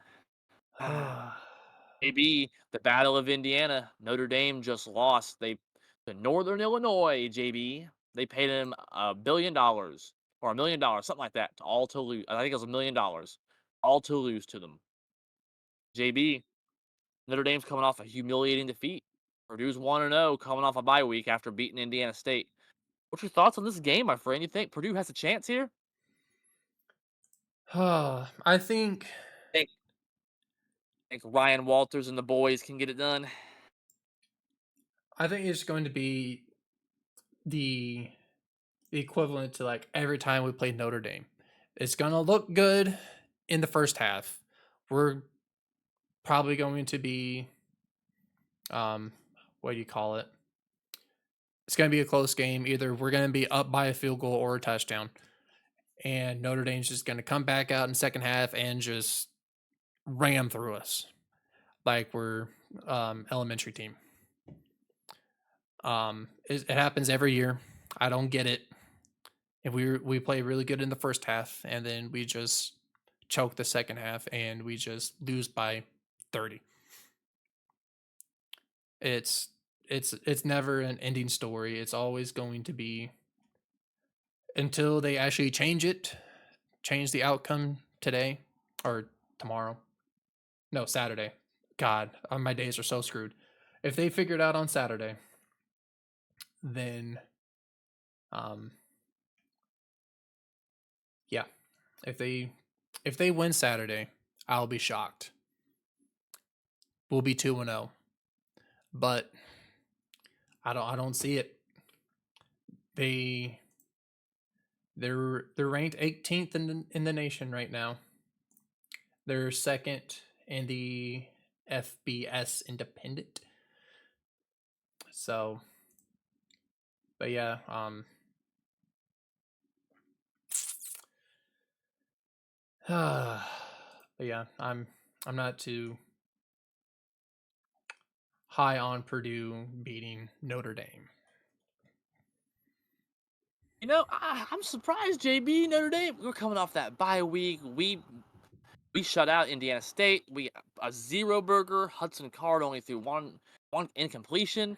JB, the Battle of Indiana. Notre Dame just lost. They to Northern Illinois, JB. They paid him $1 billion or $1 million, something like that, to all to lose. I think it was $1 million, all to lose to them. JB, Notre Dame's coming off a humiliating defeat. Purdue's 1-0 coming off a bye week after beating Indiana State. What's your thoughts on this game, my friend? You think Purdue has a chance here? I think Think think Ryan Walters and the boys can get it done? I think it's going to be the equivalent to like every time we play Notre Dame. It's gonna look good in the first half. We're probably going to be what do you call it? It's gonna be a close game. Either we're gonna be up by a field goal or a touchdown. And Notre Dame's just gonna come back out in second half and just ram through us like we're elementary team. It happens every year. I don't get it. And we play really good in the first half, and then we just choke the second half, and we just lose by 30. It's it's never an ending story. It's always going to be until they actually change the outcome today or tomorrow. No, Saturday. God, my days are so screwed. If they figure it out on Saturday, then um yeah, if they win Saturday, I'll be shocked. We'll be 2-0. But I don't see it. They they're ranked 18th in the nation right now. They're second in the FBS Independent. So, but yeah, but yeah, I'm not too high on Purdue beating Notre Dame. I'm surprised, JB. Notre Dame. We're coming off that bye week. We shut out Indiana State. We a zero burger. Hudson Card only threw one incompletion.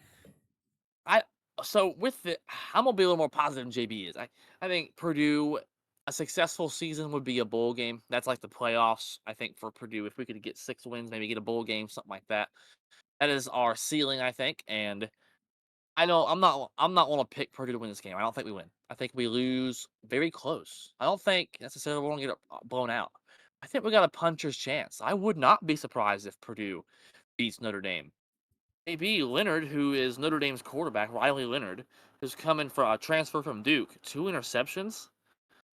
I so with the I'm gonna be a little more positive than JB is. I think Purdue, a successful season would be a bowl game. That's like the playoffs. I think for Purdue, if we could get 6 wins, maybe get a bowl game, something like that. That is our ceiling, I think. And I know I'm not want to pick Purdue to win this game. I don't think we win. I think we lose very close. I don't think necessarily we're gonna get blown out. I think we got a puncher's chance. I would not be surprised if Purdue beats Notre Dame. Maybe Leonard, who is Notre Dame's quarterback, Riley Leonard, who's coming for a transfer from Duke, 2 interceptions,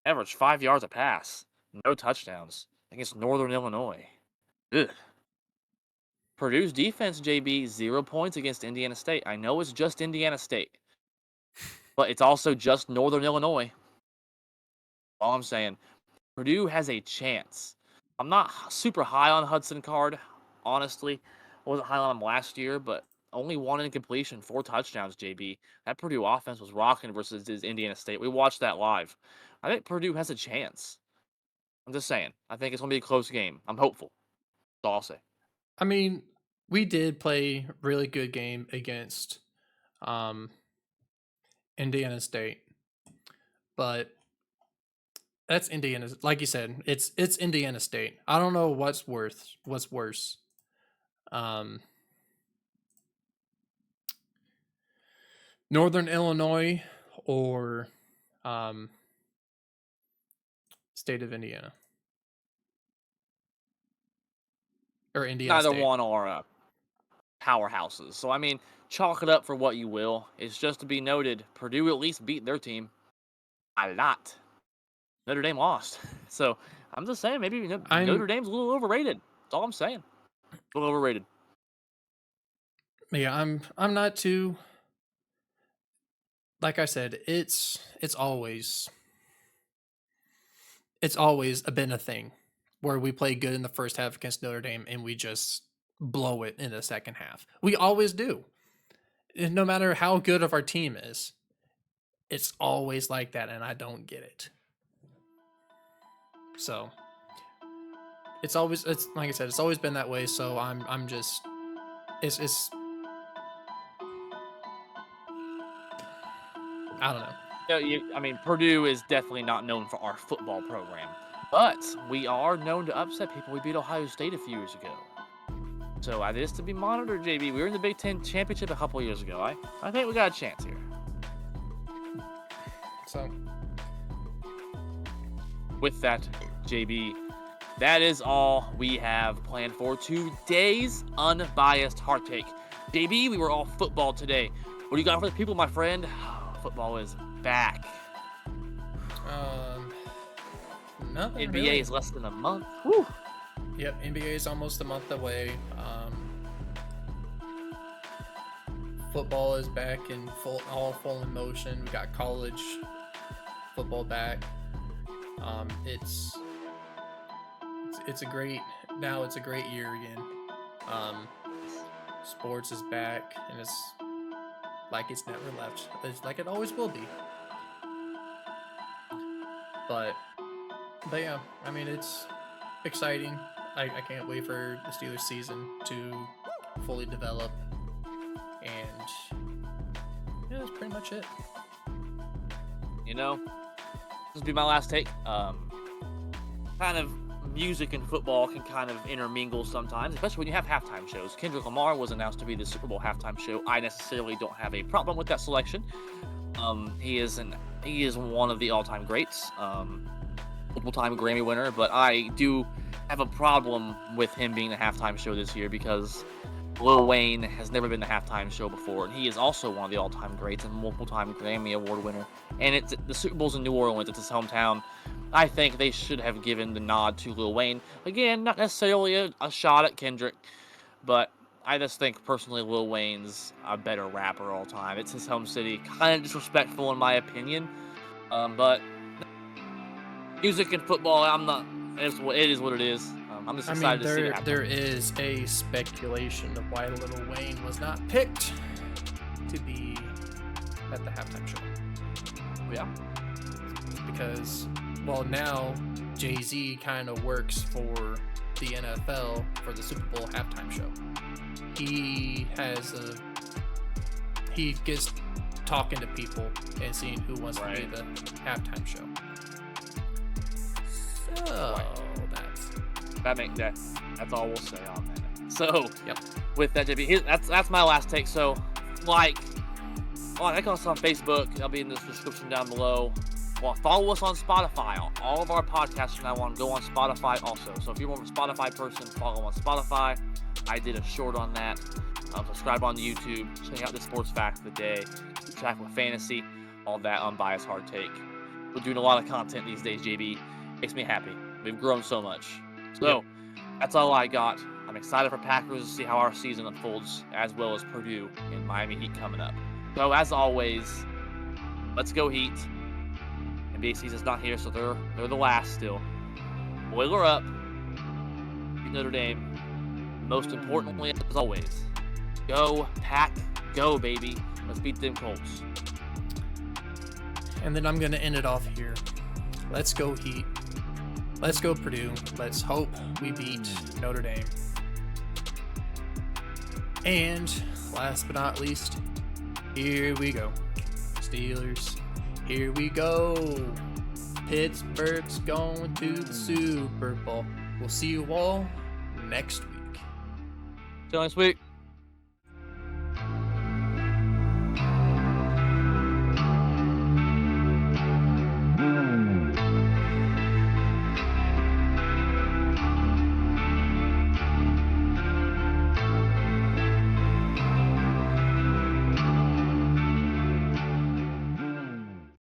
average 5 yards a pass, no touchdowns against Northern Illinois. Ugh. Purdue's defense, JB, 0 points against Indiana State. I know it's just Indiana State, but it's also just Northern Illinois. All I'm saying, Purdue has a chance. I'm not super high on Hudson Card, honestly. I wasn't high on him last year, but only one incompletion, 4 touchdowns, JB. That Purdue offense was rocking versus Indiana State. We watched that live. I think Purdue has a chance. I'm just saying. I think it's going to be a close game. I'm hopeful. That's all I'll say. I mean, we did play really good game against um Indiana State, but that's Indiana. Like you said, it's Indiana State. I don't know what's worse. Um, Northern Illinois or um, state of Indiana or Indiana Neither State. one are powerhouses. So, I mean, chalk it up for what you will. It's just to be noted, Purdue at least beat their team a lot. Notre Dame lost. So I'm just saying, maybe I'm Notre Dame's a little overrated. That's all I'm saying. A little overrated. yeah, I'm not too, like I said, it's always been a thing where we play good in the first half against Notre Dame and we just blow it in the second half. We always do. And no matter how good of our team is, it's always like that, and I don't get it. So it's like I said, it's always been that way. So I'm just it's I don't know. Yeah, I mean, Purdue is definitely not known for our football program, but we are known to upset people. We beat Ohio State a few years ago. So that is to be monitored, JB. We were in the Big Ten championship a couple years ago. I think we got a chance here. So with that, JB, that is all we have planned for today's unbiased heart take. JB, we were all football today. What do you got for the people, my friend? Football is back. Nothing. NBA really. is less than a month. Whew. Yep, NBA is almost a month away. Football is back in full in motion. We got college football back. It's a great year again. Sports is back, and it's like it's never left. It's like it always will be. But yeah, I mean, it's exciting. I can't wait for the Steelers season to fully develop. And yeah, that's pretty much it. You know, this will be my last take. Kind of music and football can kind of intermingle sometimes, especially when you have halftime shows. Kendrick Lamar was announced to be the Super Bowl halftime show. I necessarily don't have a problem with that selection. He is one of the all-time greats, multiple-time Grammy winner, but I do have a problem with him being the halftime show this year because Lil Wayne has never been the halftime show before, and he is also one of the all-time greats and multiple-time Grammy Award winner. And it's the Super Bowl's in New Orleans; it's his hometown. I think they should have given the nod to Lil Wayne. Again, not necessarily a shot at Kendrick, but I just think personally Lil Wayne's a better rapper all time. It's his home city, kind of disrespectful in my opinion. But music and football, it is what it is. I'm just excited to see it happen. There is a speculation of why Lil Wayne was not picked to be at the halftime show. Yeah. Because, well, now Jay-Z kind of works for the NFL for the Super Bowl halftime show. He gets talking to people and seeing who wants to be the halftime show. So that's all we'll say on that. So yep. With that, JB, that's my last take. So like us on Facebook. I'll be in the description down below. Well, follow us on Spotify. All of our podcasts from now on go on Spotify also. So if you're more of a Spotify person, follow on Spotify. I did a short on that. Subscribe on YouTube. Check out the sports fact of the day. Keep track with fantasy. All that unbiased hard take. We're doing a lot of content these days, JB. Makes me happy. We've grown so much. So that's all I got. I'm excited for Packers to see how our season unfolds, as well as Purdue and Miami Heat coming up. So as always, let's go Heat. NBA season's not here, so they're the last still. Boiler up. Beat Notre Dame. Most importantly, as always, go Pack, go baby. Let's beat them Colts. And then I'm gonna end it off here. Let's go Heat. Let's go Purdue. Let's hope we beat Notre Dame. And last but not least, here we go. Steelers. Here we go. Pittsburgh's going to the Super Bowl. We'll see you all next week. Till next week.